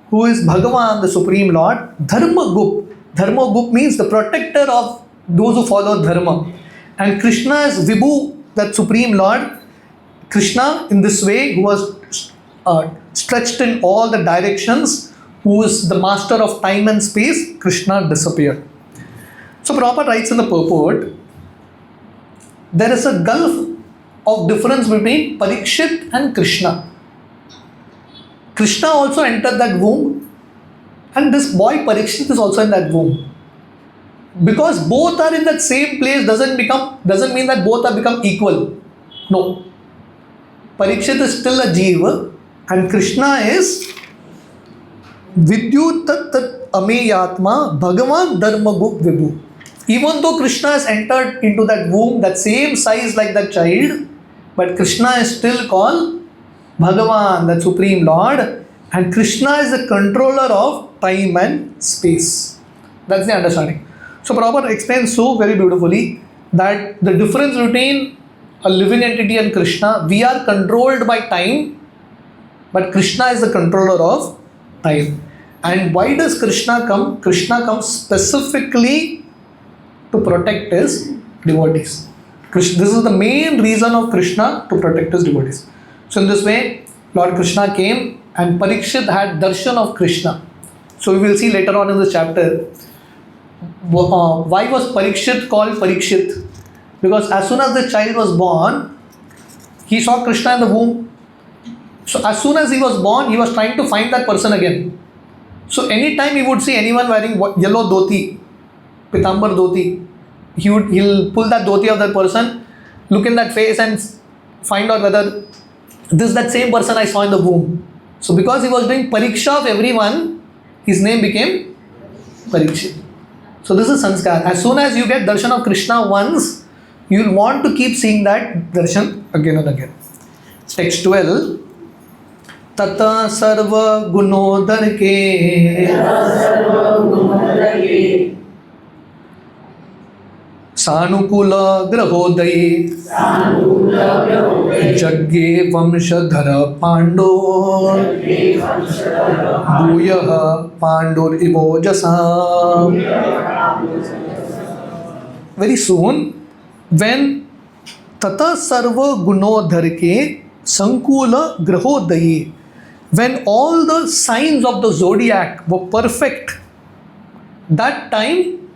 who is Bhagavan, the Supreme Lord, Dharma Gup means the protector of those who follow Dharma. And Krishna is Vibhu, that Supreme Lord. Krishna, in this way, who was stretched in all the directions, who is the master of time and space, Krishna disappeared. So Prabhupada writes in the purport, there is a gulf of difference between Parikshit and Krishna. Krishna also entered that womb, and this boy Parikshit is also in that womb. Because both are in that same place doesn't mean that both have become equal. No. Parikshit is still a jiva, and Krishna is Vidyutat ameyatma Bhagavan dharma gup vibhu. Even though Krishna has entered into that womb, that same size like that child, but Krishna is still called Bhagavan, that Supreme Lord, and Krishna is the controller of time and space. That's the understanding. So Prabhupada explains so very beautifully that the difference between a living entity and Krishna, we are controlled by time, but Krishna is the controller of time. And why does Krishna come? Krishna comes specifically to protect his devotees. This is the main reason of Krishna, to protect his devotees. So in this way, Lord Krishna came and Parikshit had darshan of Krishna. So we will see later on in this chapter, why was Parikshit called Parikshit? Because as soon as the child was born, he saw Krishna in the womb. So as soon as he was born, he was trying to find that person again. So anytime he would see anyone wearing yellow dhoti, pitambar dhoti, he'll pull that dhoti of that person look in that face and find out whether this is that same person I saw in the womb. So because he was doing pariksha of everyone, his name became Parikshit. So this is sanskar. As soon as you get darshan of Krishna once, you will want to keep seeing that darshan again and again. Text 12. Tata sarva gunodar ke Sanukula grahodaye Jagge vamshadhara Pando Bhuyaha Pandur imojasa. Very soon, when Tata sarva gunodhar ke Sankula grahodaye, when all the signs of the zodiac were perfect, that time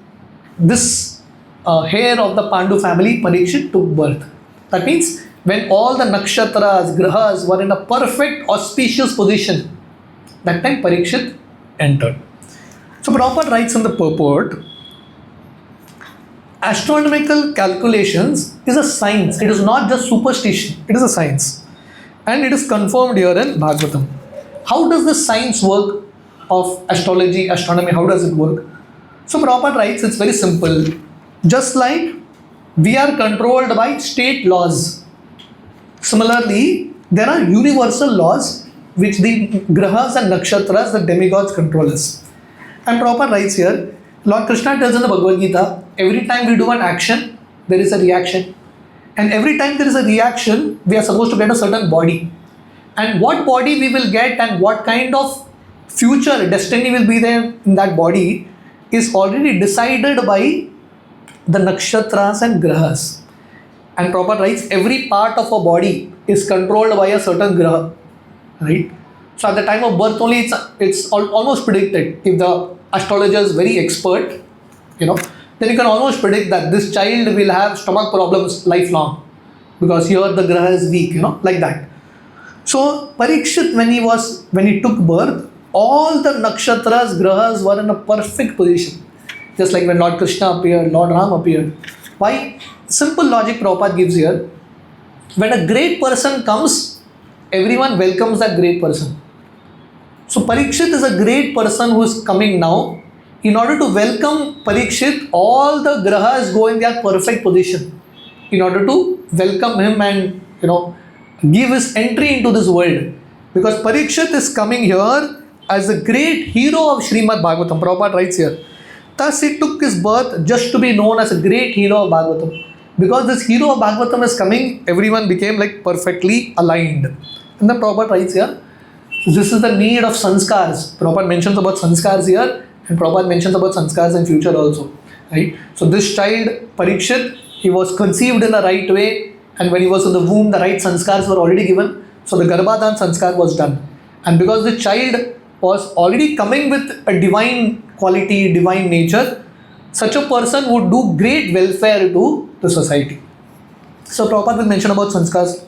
this heir of the Pandu family, Parikshit, took birth. That means when all the nakshatras, grahas were in a perfect auspicious position, that time Parikshit entered. So Prabhupada writes in the purport, astronomical calculations is a science. It is not just superstition. It is a science. And it is confirmed here in Bhagavatam. How does this science work of astrology, astronomy? How does it work? So Prabhupada writes, it's very simple. Just like we are controlled by state laws, similarly, there are universal laws which the grahas and nakshatras, the demigods, control us. And Prabhupada writes here, Lord Krishna tells in the Bhagavad Gita, every time we do an action, there is a reaction. And every time there is a reaction, we are supposed to get a certain body. And what body we will get and what kind of future destiny will be there in that body is already decided by the nakshatras and grahas. And Prabhupada writes, every part of a body is controlled by a certain graha. Right? So at the time of birth only, it's almost predicted. If the astrologer is very expert, then you can almost predict that this child will have stomach problems lifelong because here the graha is weak, like that. So Parikshit, when he took birth, all the nakshatras, grahas were in a perfect position. Just like when Lord Krishna appeared, Lord Ram appeared. Why? Simple logic Prabhupada gives here. When a great person comes, everyone welcomes that great person. So Parikshit is a great person who is coming now. In order to welcome Parikshit, all the grahas go in their perfect position in order to welcome him and give his entry into this world. Because Parikshit is coming here as the great hero of SRIMAD Bhagavatam. Prabhupada writes here. Thus he took his birth just to be known as a great hero of Bhagavatam. Because this hero of Bhagavatam is coming, everyone became like perfectly aligned. And then Prabhupada writes here, this is the need of sanskars. Prabhupada mentions about sanskars here, and Prabhupada mentions about sanskars in future also. Right? So this child, Parikshit, he was conceived in the right way, and when he was in the womb, the right sanskars were already given. So the Garbhadan sanskar was done. And because the child was already coming with a divine quality, divine nature, such a person would do great welfare to the society. So Prabhupada will mention about sanskars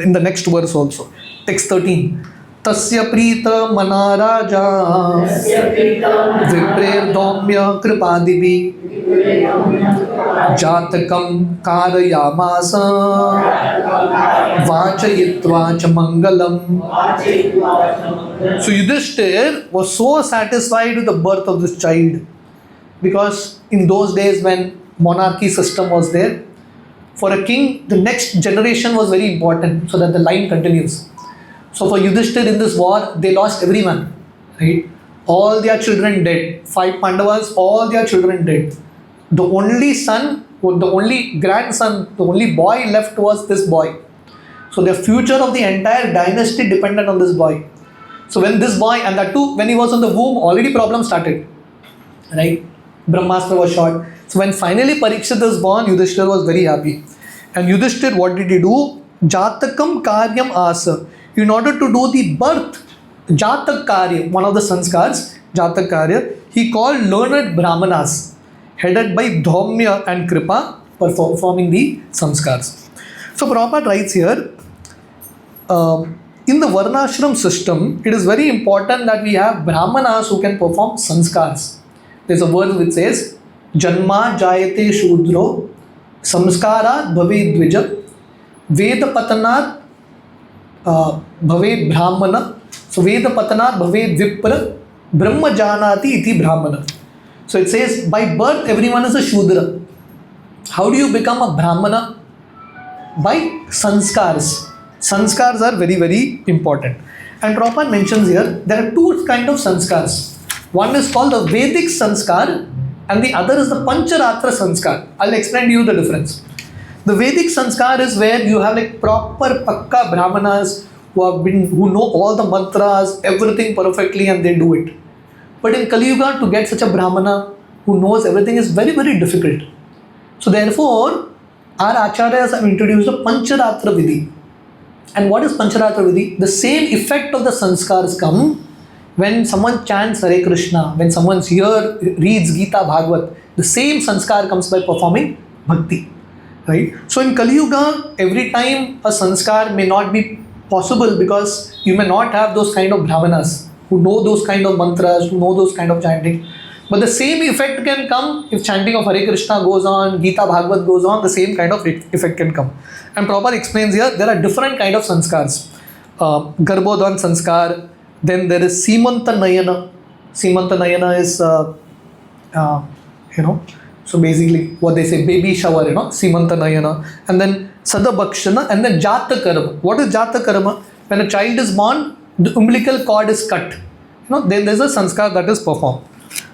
in the next verse also. Text 13. Tasya prita mana raja viprer domya kripadibi jatakam karayamasa vachayitva cha mangalam. So Yudhishthir was so satisfied with the birth of this child, because in those days when monarchy system was there, for a king the next generation was very important so that the line continues. So for Yudhishthir in this war, they lost everyone, right? All their children dead. 5 Pandavas, all their children dead. The only son, the only grandson, the only boy left was this boy. So the future of the entire dynasty depended on this boy. So when this boy, and that too, when he was in the womb, already problems started, right? Brahmastra was shot. So when finally Parikshit is born, Yudhishthir was very happy. And Yudhishthir, what did he do? Jatakam karyam asa. In order to do the birth, Jatak Karya, one of the sanskars, Jatak Karya, he called learned Brahmanas, headed by Dhaumya and Kripa, performing the sanskars. So Prabhupada writes here, in the Varnashram system, it is very important that we have Brahmanas who can perform sanskars. There's a verse which says, Janma Jayate Shudro Samskarat bhavet dvija, Veda patanat bhavet brahmana. So Veda patanat bhavet vipra, Brahma janati iti brahmana. So it says by birth everyone is a Shudra. How do you become a Brahmana? By sanskars. Sanskars are very, very important. And Prabhupada mentions here there are two kinds of sanskars. One is called the Vedic sanskar and the other is the Pancharatra sanskar. I'll explain to you the difference. The Vedic sanskar is where you have like proper pakka brahmanas who know all the mantras, everything perfectly, and they do it. But in Kali Yuga, to get such a brahmana who knows everything is very, very difficult. So therefore, our acharyas have introduced a Pancharatra Vidhi. And what is Pancharatra Vidhi? The same effect of the sanskars come when someone chants Hare Krishna, when someone here reads Gita Bhagavat, the same sanskar comes by performing bhakti. Right? So in Kali Yuga, every time a sanskar may not be possible because you may not have those kind of brahmanas who know those kind of mantras, who know those kind of chanting. But the same effect can come if chanting of Hare Krishna goes on, Gita Bhagavat goes on, the same kind of effect can come. And Prabhupada explains here, there are different kind of sanskars. Garbhodhan sanskar, then there is Simanta Nayana. Simanta Nayana is, so basically what they say, baby shower, Simanta Nayana. And then Sadabhakshana and then Jata Karma. What is Jata Karma? When a child is born, the umbilical cord is cut. Then there's a sanskar that is performed.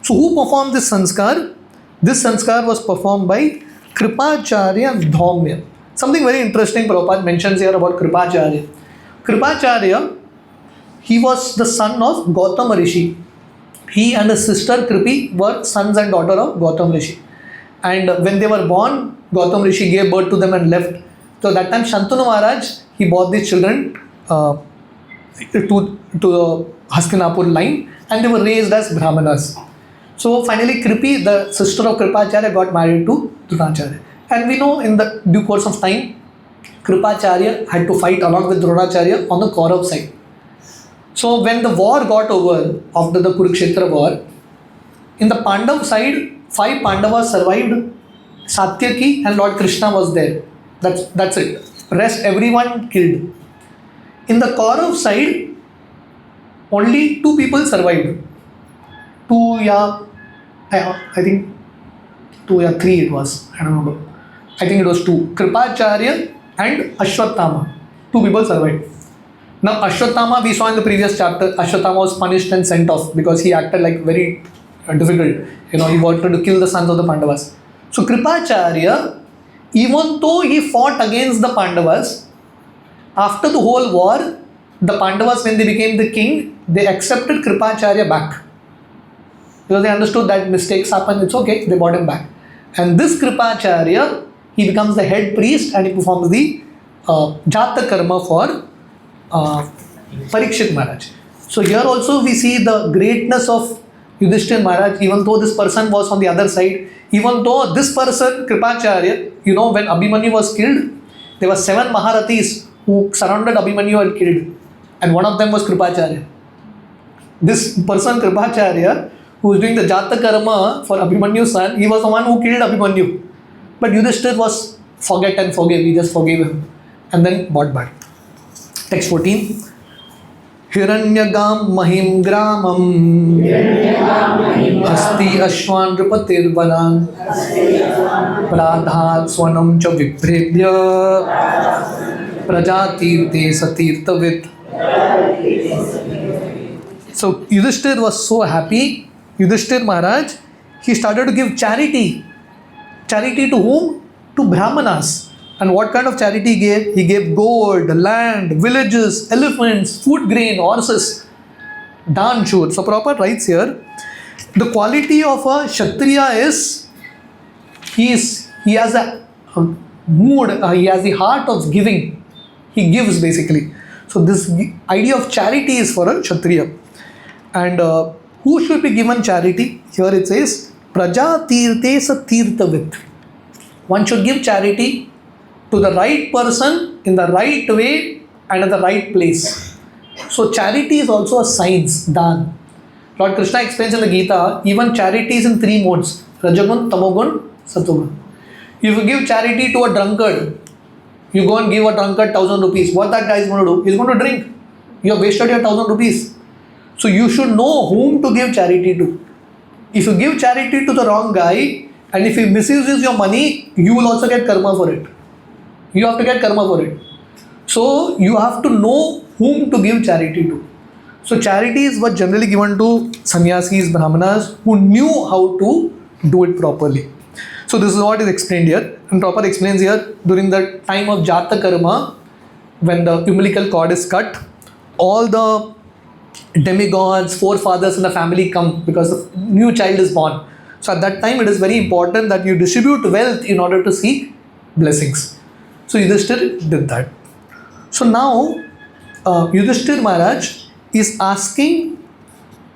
So who performed this sanskar? This sanskar was performed by Kripacharya Dhaumya. Something very interesting Prabhupada mentions here about Kripacharya. Kripacharya, he was the son of Gautama Rishi. He and his sister Kripi were sons and daughter of Gautama Rishi. And when they were born, Gautama Rishi gave birth to them and left. So that time Shantanu Maharaj, he brought these children to the Hastinapur line and they were raised as Brahmanas. So finally Kripi, the sister of Kripacharya, got married to Dronacharya. And we know in the due course of time, Kripacharya had to fight along with Dronacharya on the Kaurav side. So when the war got over after the Kurukshetra war, in the Pandav side, 5 Pandavas survived, Satyaki and Lord Krishna was there. That's it. Rest everyone killed. In the Kaurav side, only 2 people survived. 3 it was. I don't remember. I think it was 2. Kripacharya and Ashwatthama. 2 people survived. Now Ashwatthama, we saw in the previous chapter, Ashwatthama was punished and sent off because he acted like very difficult. He wanted to kill the sons of the Pandavas. So Kripacharya, even though he fought against the Pandavas, after the whole war, the Pandavas, when they became the king, they accepted Kripacharya back. Because they understood that mistakes happen, it's okay, they brought him back. And this Kripacharya, he becomes the head priest and he performs the Jata Karma for Parikshit Maharaj. So here also we see the greatness of Yudhishthira Maharaj, even though this person was on the other side, even though this person, Kripacharya, when Abhimanyu was killed, there were 7 Maharathis who surrounded Abhimanyu and killed. And one of them was Kripacharya. This person, Kripacharya, who was doing the Jata Karma for Abhimanyu's son, he was the one who killed Abhimanyu. But Yudhishthira was forget and forgive, he just forgave him. And then brought back. Text 14. Hiranyagam mahim gramam Asti ashwan ripatir vanan Pradhat swanam cha viprebhya Prajatirte satirtavit. So Yudhishthira was so happy. Yudhishthira Maharaj, he started to give charity. Charity to whom? To Brahmanas. And what kind of charity he gave? He gave gold, land, villages, elephants, food grain, horses, Dan Shur. So Prabhupada writes here, the quality of a Kshatriya is, he has a mood, he has the heart of giving. He gives basically. So this idea of charity is for a Kshatriya. And who should be given charity? Here it says, Praja Tirte Satirtavit. One should give charity to the right person in the right way and at the right place. So charity is also a science, Dan. Lord Krishna explains in the Gita, even charity is in 3 modes, Rajagun, Tamogun, Satogun. If you give charity to a drunkard, you go and give a drunkard 1,000 rupees. What that guy is going to do? He's going to drink. You have wasted your 1,000 rupees. So you should know whom to give charity to. If you give charity to the wrong guy, and if he misuses your money, you will also get karma for it. You have to get karma for it. So you have to know whom to give charity to. So charity is what generally given to sannyasis, brahmanas who knew how to do it properly. So this is what is explained here. And Prabhupada explains here, during the time of Jata Karma, when the umbilical cord is cut, all the demigods, forefathers in the family come because the new child is born. So at that time it is very important that you distribute wealth in order to seek blessings. So Yudhishthir did that. So now Yudhishthir Maharaj is asking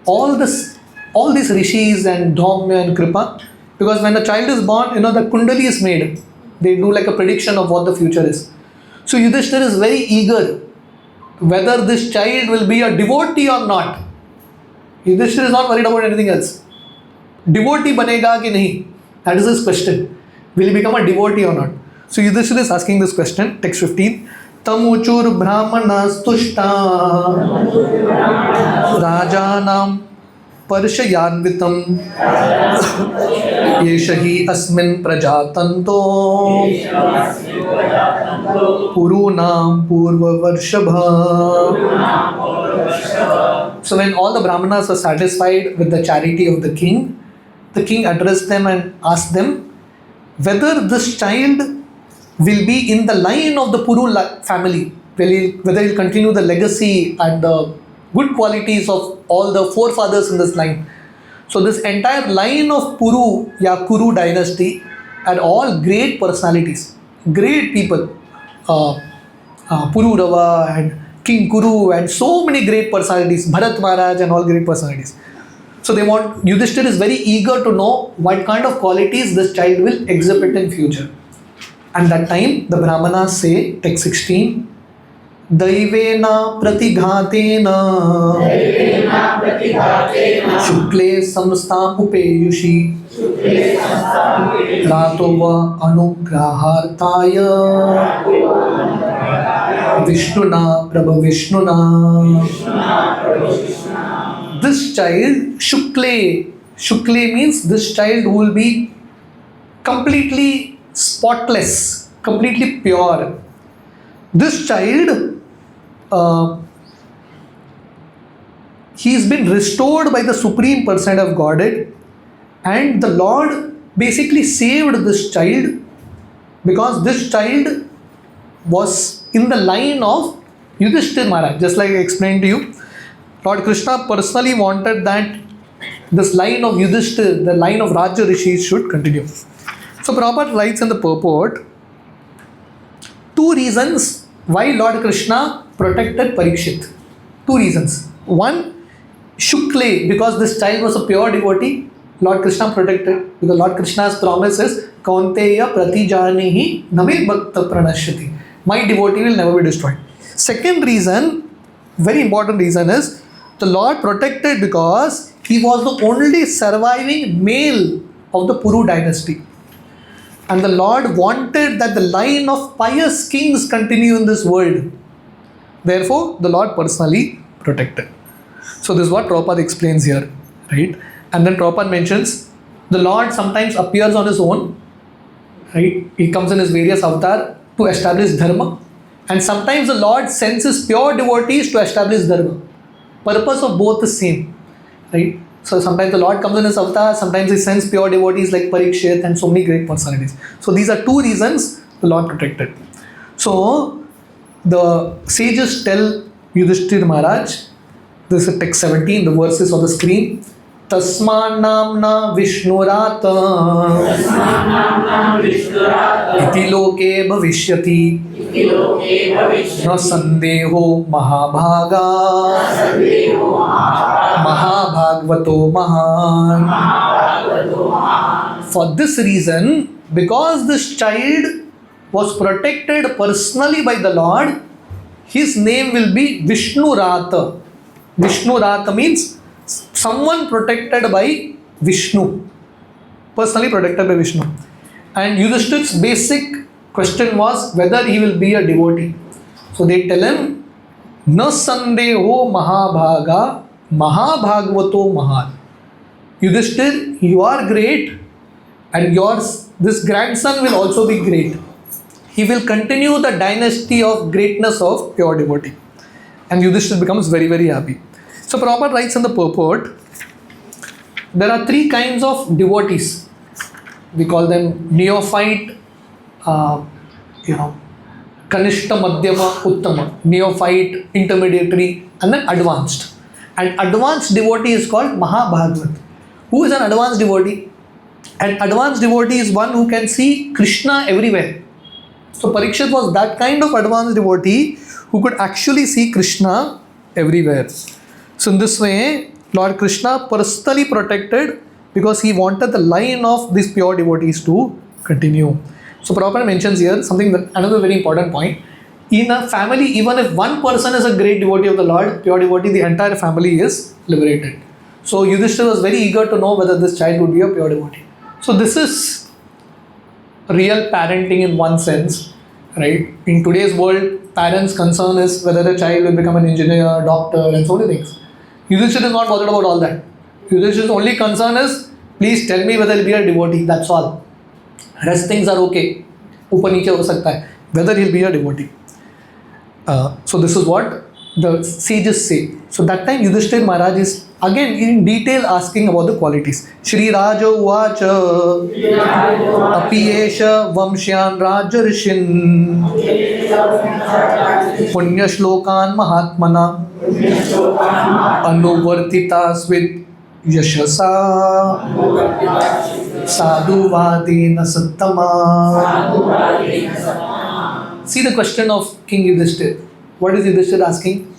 all these rishis and Dhaumya and Kripa, because when the child is born, the kundali is made. They do like a prediction of what the future is. So Yudhishthir is very eager whether this child will be a devotee or not. Yudhishthir is not worried about anything else. Devotee banega ki nahi? That is his question. Will he become a devotee or not? So Yudhishthir is asking this question. Text 15. Tamuchur brahmanas tushta rajanam parshayanvitam yeshahi asmin prajatanto purunam purva varshabha. So when all the brahmanas were satisfied with the charity of the king addressed them and asked them whether this child will be in the line of the Puru family, whether he'll continue the legacy and the good qualities of all the forefathers in this line. So this entire line of Puru, Kuru dynasty had all great personalities, great people. Puru Rava and King Kuru and so many great personalities, Bharat Maharaj and all great personalities. So Yudhishthir is very eager to know what kind of qualities this child will exhibit in future. And that time the Brahmanas say, text 16, Daivena pratighatena Shukle samstam upeyushi Ratova anugrahartaya Vishnuna Prabha Vishnuna. This child, Shukle means this child will be completely spotless, completely pure. This child, he's been restored by the Supreme Person of Godhead, and the Lord basically saved this child because this child was in the line of Yudhishthir Maharaj. Just like I explained to you, Lord Krishna personally wanted that this line of Yudhishthir, the line of Raja Rishis, should continue. So Prabhupada writes in the purport, 2 reasons why Lord Krishna protected Parikshit. 2 reasons. One, Shukle, because this child was a pure devotee, Lord Krishna protected. Because Lord Krishna's promise is, Kaunteya pratijanihi name bhakta pranashyati. My devotee will never be destroyed. Second reason, very important reason is, the Lord protected because he was the only surviving male of the Puru dynasty. And the Lord wanted that the line of pious kings continue in this world. Therefore, the Lord personally protected. So this is what Prabhupada explains here, right? And then Prabhupada mentions, the Lord sometimes appears on his own, right? He comes in his various avatar to establish dharma. And sometimes the Lord sends his pure devotees to establish dharma. Purpose of both is same, right? So sometimes the Lord comes in his avatar, sometimes he sends pure devotees like Parikshit and so many great personalities. So these are 2 reasons the Lord protected. So the sages tell Yudhishthir Maharaj, this is text 17, the verses on the screen, Tasman namna Vishnurata iti loke bhavishyati na sandeho mahabhaga mahabhagavato mahan. For this reason, because this child was protected personally by the Lord, his name will be Vishnurata. Vishnurata means someone protected by Vishnu, personally protected by Vishnu. And Yudhishthir's basic question was whether he will be a devotee. So they tell him, Na sandeho mahabhaga mahabhagavato mahal. Yudhishthir, you are great, and this grandson will also be great. He will continue the dynasty of greatness of pure devotee. And Yudhishthir becomes very, very happy. So Prabhupada writes in the purport, there are three kinds of devotees. We call them neophyte, Kanishta, Madhyama, Uttama. Neophyte, intermediary, and then advanced. And advanced devotee is called Mahabhagavat. Who is an advanced devotee? An advanced devotee is one who can see Krishna everywhere. So Parikshit was that kind of advanced devotee who could actually see Krishna everywhere. So in this way, Lord Krishna personally protected because he wanted the line of these pure devotees to continue. So Prabhupada mentions here another very important point. In a family, even if one person is a great devotee of the Lord, pure devotee, the entire family is liberated. So Yudhishthira was very eager to know whether this child would be a pure devotee. So this is real parenting in one sense, right? In today's world, parents' concern is whether the child will become an engineer, doctor, and so many things. Yudhishthira is not bothered about all that. Yudhishthira's only concern is, please tell me whether he'll be a devotee, that's all. Rest things are okay. Upar niche ho sakta hai. Whether he'll be a devotee. So this is what the sages say. So that time Yudhishthira Maharaj is again in detail asking about the qualities. Shri Raja Uvacha Apiyesha Vamshyan Raja Rishin Punya Shlokan Mahatmana Anuvartitas with Yashasa Sadhuvadena Sattama. See the question of King Yudhishthira. What is Yudhishthira asking?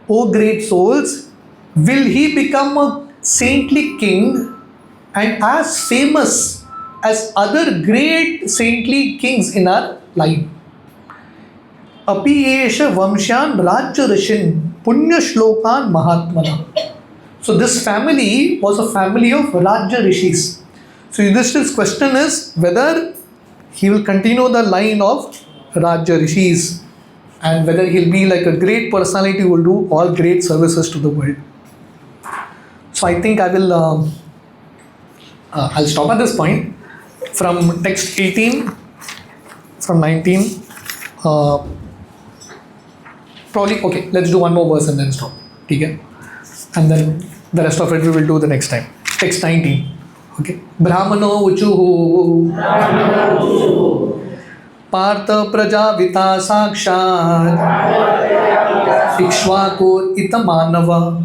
O great souls, will he become a saintly king and as famous as other great saintly kings in our line? Apiyesha Vamshan Rajya Rishin Punya Shlokan Mahatmana. So this family was a family of Rajya Rishis. So Yudhishthira's question is whether he will continue the line of Rajya Rishis and whether he'll be like a great personality who will do all great services to the world. So I think I will I'll stop at this point. From text 18, from 19, probably, okay, let's do one more verse and then stop. Okay? And then the rest of it we will do the next time. Text 19. Okay. Brahmano uchuhu Partha Prajavita Sakshat Ikshvakur Itamanava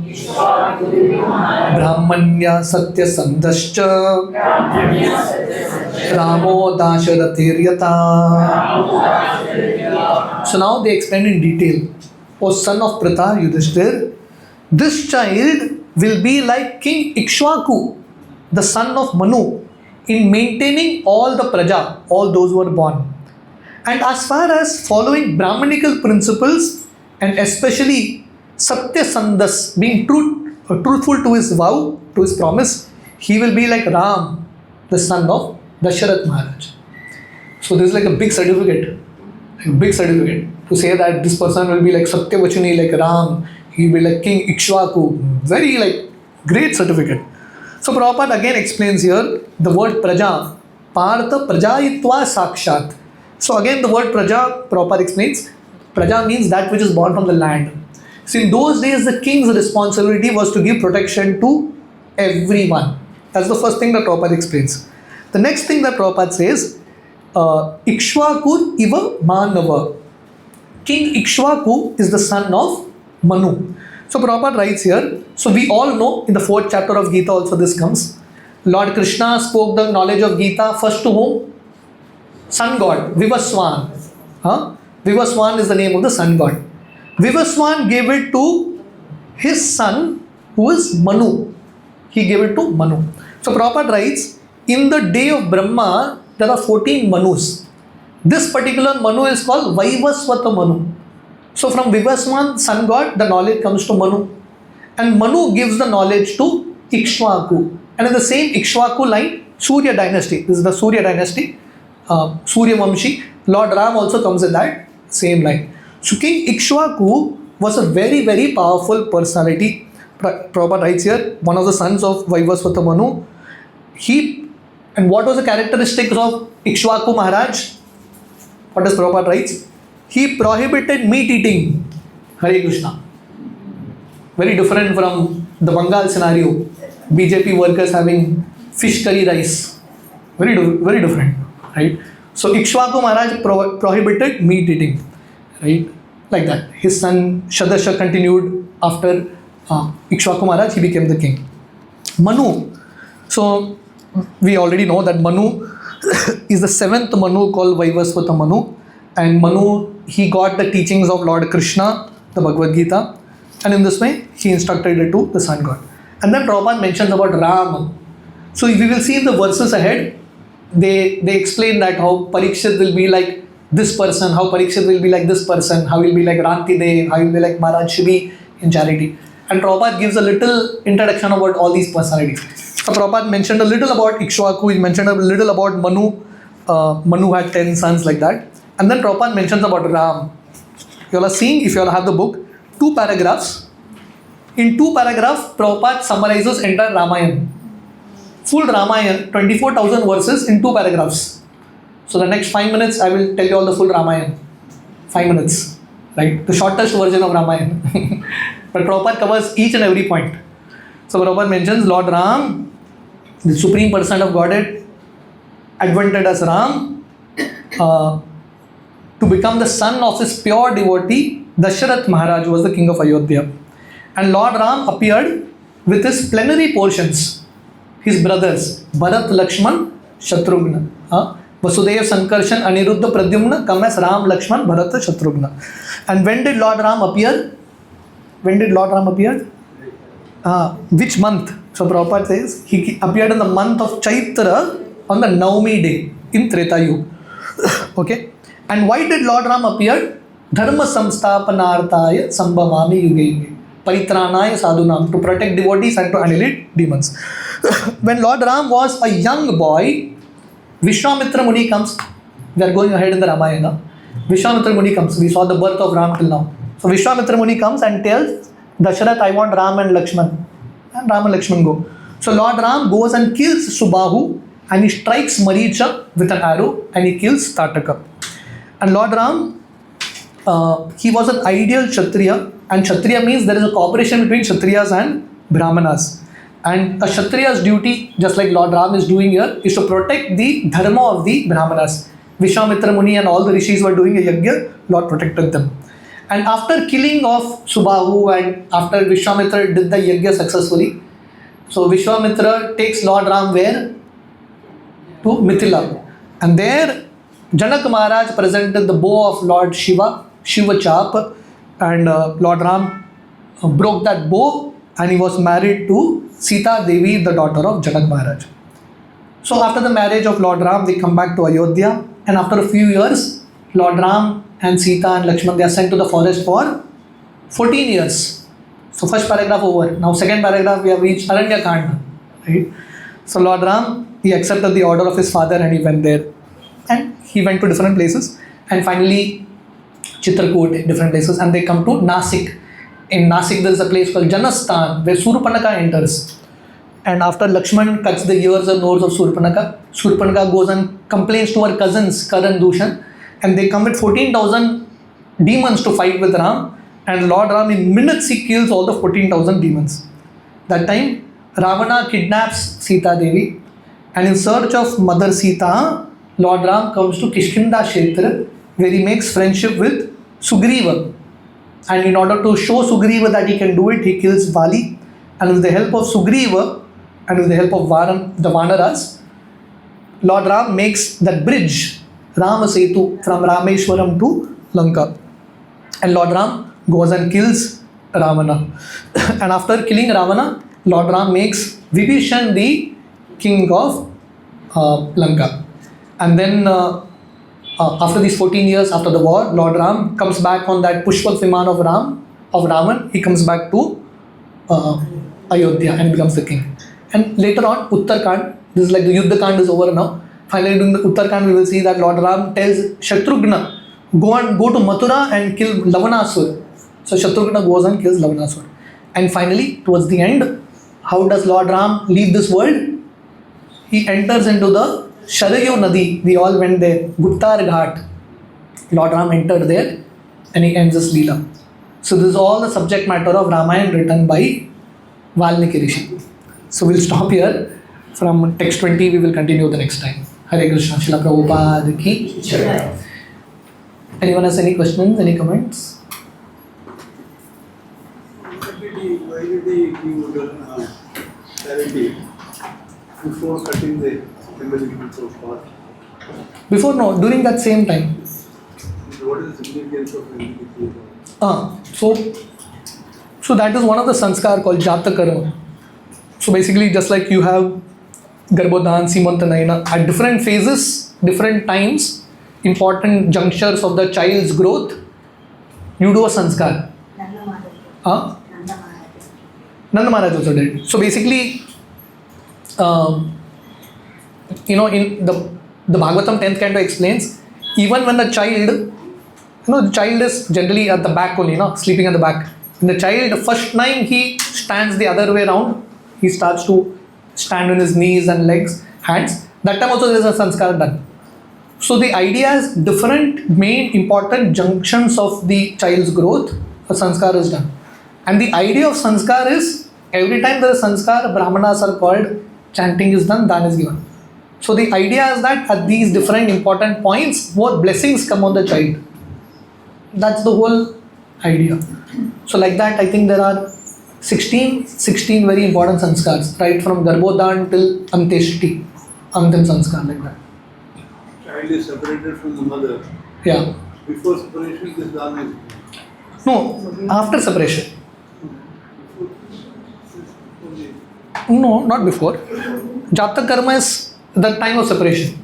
Brahmanya Satya Sandascha Ramo Dasharathiriyata. So now they explain in detail. O son of Pritha, Yudhishthir, this child will be like King Ikshvaku, the son of Manu, in maintaining all the praja, all those who are born. And as far as following Brahmanical principles and especially Satya Sandas, being truthful to his vow, to his promise, he will be like Ram, the son of Dasharath Maharaj. So this is like a big certificate, to say that this person will be like Satyavachani, like Ram, he will be like King Ikshvaku, very like great certificate. So Prabhupada again explains here the word Praja, Partha Prajayitva Sakshat. So again the word Praja, Prabhupada explains, Praja means that which is born from the land. So in those days the king's responsibility was to give protection to everyone. That's the first thing that Prabhupada explains. The next thing that Prabhupada says, Ikshvakur Iva Manava. King Ikshvaku is the son of Manu. So Prabhupada writes here, so we all know in the 4th chapter of Gita also this comes. Lord Krishna spoke the knowledge of Gita first to whom? Sun God, Vivaswan. Vivaswan is the name of the sun god. Vivaswan gave it to his son who is Manu. He gave it to Manu. So Prabhupada writes, in the day of Brahma, there are 14 Manus. This particular Manu is called Vaivasvata Manu. So from Vivaswan, sun god, the knowledge comes to Manu. And Manu gives the knowledge to Ikshvaku. And in the same Ikshvaku line, Surya dynasty. This is the Surya dynasty. Surya Vamshi. Lord Ram also comes in that same line. So King Ikshvaku was a very, very powerful personality. Prabhupada writes here, one of the sons of Vaivasvata Manu. And what was the characteristics of Ikshvaku Maharaj? What does Prabhupada writes? He prohibited meat eating. Hare Krishna. Very different from the Bengal scenario. BJP workers having fish curry rice. Very different. Right? So Ikshvaku Maharaj prohibited meat eating. Right? Like that. His son Shadasha continued after Ikshvaku Maharaj, he became the king. Manu. So we already know that Manu is the seventh Manu called Vaivasvata Manu. And Manu, he got the teachings of Lord Krishna, the Bhagavad Gita. And in this way, he instructed it to the sun god. And then Prabhupada mentions about Ram. So we will see in the verses ahead, they explain that how Parikshit will be like this person, how Parikshit will be like this person, how he will be like Ranti Dev, how he will be like Maharaj Shibi in charity. And Prabhupada gives a little introduction about all these personalities. So Prabhupada mentioned a little about Ikshvaku, he mentioned a little about Manu. Manu had 10 sons like that. And then Prabhupada mentions about Ram. You all are seeing, if you all have the book, 2 paragraphs. In 2 paragraphs, Prabhupada summarizes entire Ramayana. Full Ramayana, 24,000 verses in 2 paragraphs. So the next 5 minutes, I will tell you all the full Ramayana. 5 minutes. Right? The shortest version of Ramayana. But Prabhupada covers each and every point. So Prabhupada mentions Lord Ram, the Supreme Person of Godhead, advented as Ram, to become the son of his pure devotee, Dasharath Maharaj, who was the king of Ayodhya. And Lord Ram appeared with his plenary portions, his brothers, Bharat, Lakshman, Shatrughna. Vasudeva, Sankarshan, Aniruddha, Pradyumna come as Ram, Lakshman, Bharat, Shatrughna. And when did Lord Ram appear? Which month? So Prabhupada says, he appeared in the month of Chaitra on the Navami day in Treta Yuga. Okay? And why did Lord Ram appear? Dharma samsthapanarthaya sambhavami yuge yuge. Paritranaya sadhunam, to protect devotees and to annihilate demons. When Lord Ram was a young boy, Vishwamitra Muni comes. We are going ahead in the Ramayana. Vishwamitra Muni comes. We saw the birth of Ram till now. So Vishwamitra Muni comes and tells Dasharath, I want Ram and Lakshman. And Ram and Lakshman go. So Lord Ram goes and kills Subahu and he strikes Maricha with an arrow and he kills Tataka. And Lord Ram, he was an ideal Kshatriya, and Kshatriya means there is a cooperation between Kshatriyas and Brahmanas. And a Kshatriya's duty, just like Lord Ram is doing here, is to protect the dharma of the Brahmanas. Vishwamitra Muni and all the rishis were doing a yajna, Lord protected them. And after killing of Subahu and after Vishwamitra did the yajna successfully, so Vishwamitra takes Lord Ram where? To Mithila. And there Janak Maharaj presented the bow of Lord Shiva Chap, and Lord Ram broke that bow and he was married to Sita Devi, the daughter of Janak Maharaj. So after the marriage of Lord Ram, they come back to Ayodhya, and after a few years, Lord Ram and Sita and Lakshman, they are sent to the forest for 14 years. So first paragraph over. Now second paragraph, we have reached Aranya Kand. Right? So Lord Ram, he accepted the order of his father and he went there. And he went to different places, and finally Chitrakoot, different places, and they come to Nasik. In Nasik there is a place called Janasthan where Surpanaka enters. And after Lakshman cuts the ears and nose of Surpanaka goes and complains to her cousins Karan Dushan, and they come with 14,000 demons to fight with Ram, and Lord Ram in minutes he kills all the 14,000 demons. That time Ravana kidnaps Sita Devi, and in search of Mother Sita, Lord Ram comes to Kishkinda Kshetra, where he makes friendship with Sugriva. And in order to show Sugriva that he can do it, he kills Vali. And with the help of Sugriva and with the help of the Vanaras, Lord Ram makes that bridge, Rama Setu, from Rameshwaram to Lanka. And Lord Ram goes and kills Ravana. And after killing Ravana, Lord Ram makes Vibhishan the king of Lanka. And then after these 14 years after the war, Lord Ram comes back on that Pushpak Viman of Raman. He comes back to Ayodhya and becomes the king. And later on, Uttarakhand, This is like the Yuddha Kand is over now. Finally, during the Uttarkand, we will see that Lord Ram tells Shatrughna, go to Mathura and kill Lavanasur. So Shatrughna goes and kills Lavanasur. And finally, towards the end, how does Lord Ram leave this world? He enters into the Sharayu Nadi. We all went there. Guttar Ghat. Lord Ram entered there and he ends his Leela. So this is all the subject matter of Ramayana written by Valmiki Rishi. So we'll stop here. From text 20, we will continue the next time. Hare Krishna, Srila Prabhupada ki Jai. Anyone has any questions, any comments? Why did he give charity before cutting the umbilical so far? Before, no, during that same time. What is the significance of umbilical? So that is one of the sanskar called Jata Karma. So basically, just like you have Garbhodhan, Simantanayana, at different phases, different times, important junctures of the child's growth, you do a sanskar. Nanda Maharaj also did. So basically, in the Bhagavatam 10th canto explains, even when the child, the child is generally at the back only, sleeping at the back. When the child, the first time he stands the other way around, he starts to stand on his knees and legs, hands. That time also there is a sanskar done. So the idea is different main important junctions of the child's growth, a sanskar is done. And the idea of sanskar is, every time there is sanskar, brahmanas are called, chanting is done, dan is given. So the idea is that at these different important points, more blessings come on the child. That's the whole idea. So like that, I think there are 16 very important sanskars, right from Garbhodhan till Anteshti, Antim sanskar, like that. Child is separated from the mother. Yeah. Before separation, this dana is. No, after separation. No, not before. Jata Karma is the time of separation.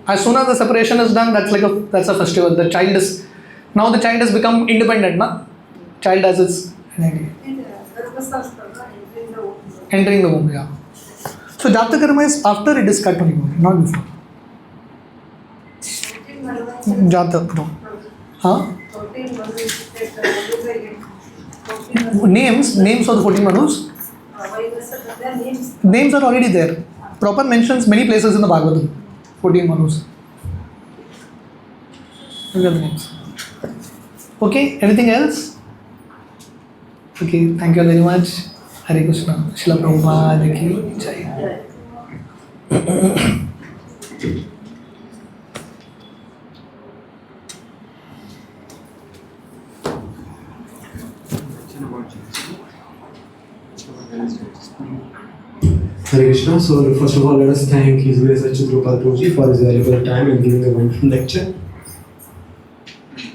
As soon as the separation is done, that's a festival. The child has become independent, na? Child has its entering the womb, yeah. So Jata Karma is after it is cut only, not before. Jata, no. Huh? Names of the 14 Madhus? Names are already there. Proper mentions many places in the Bhagavatam. 14 Madhus. Look at the names. Okay, anything else? Okay, thank you very much. Hare Krishna. Srila Prabhupada ki Jai. Hare Krishna. So first of all, let us thank His Grace Achhyut Prabhupada Prabhuji for his valuable time and giving a wonderful lecture.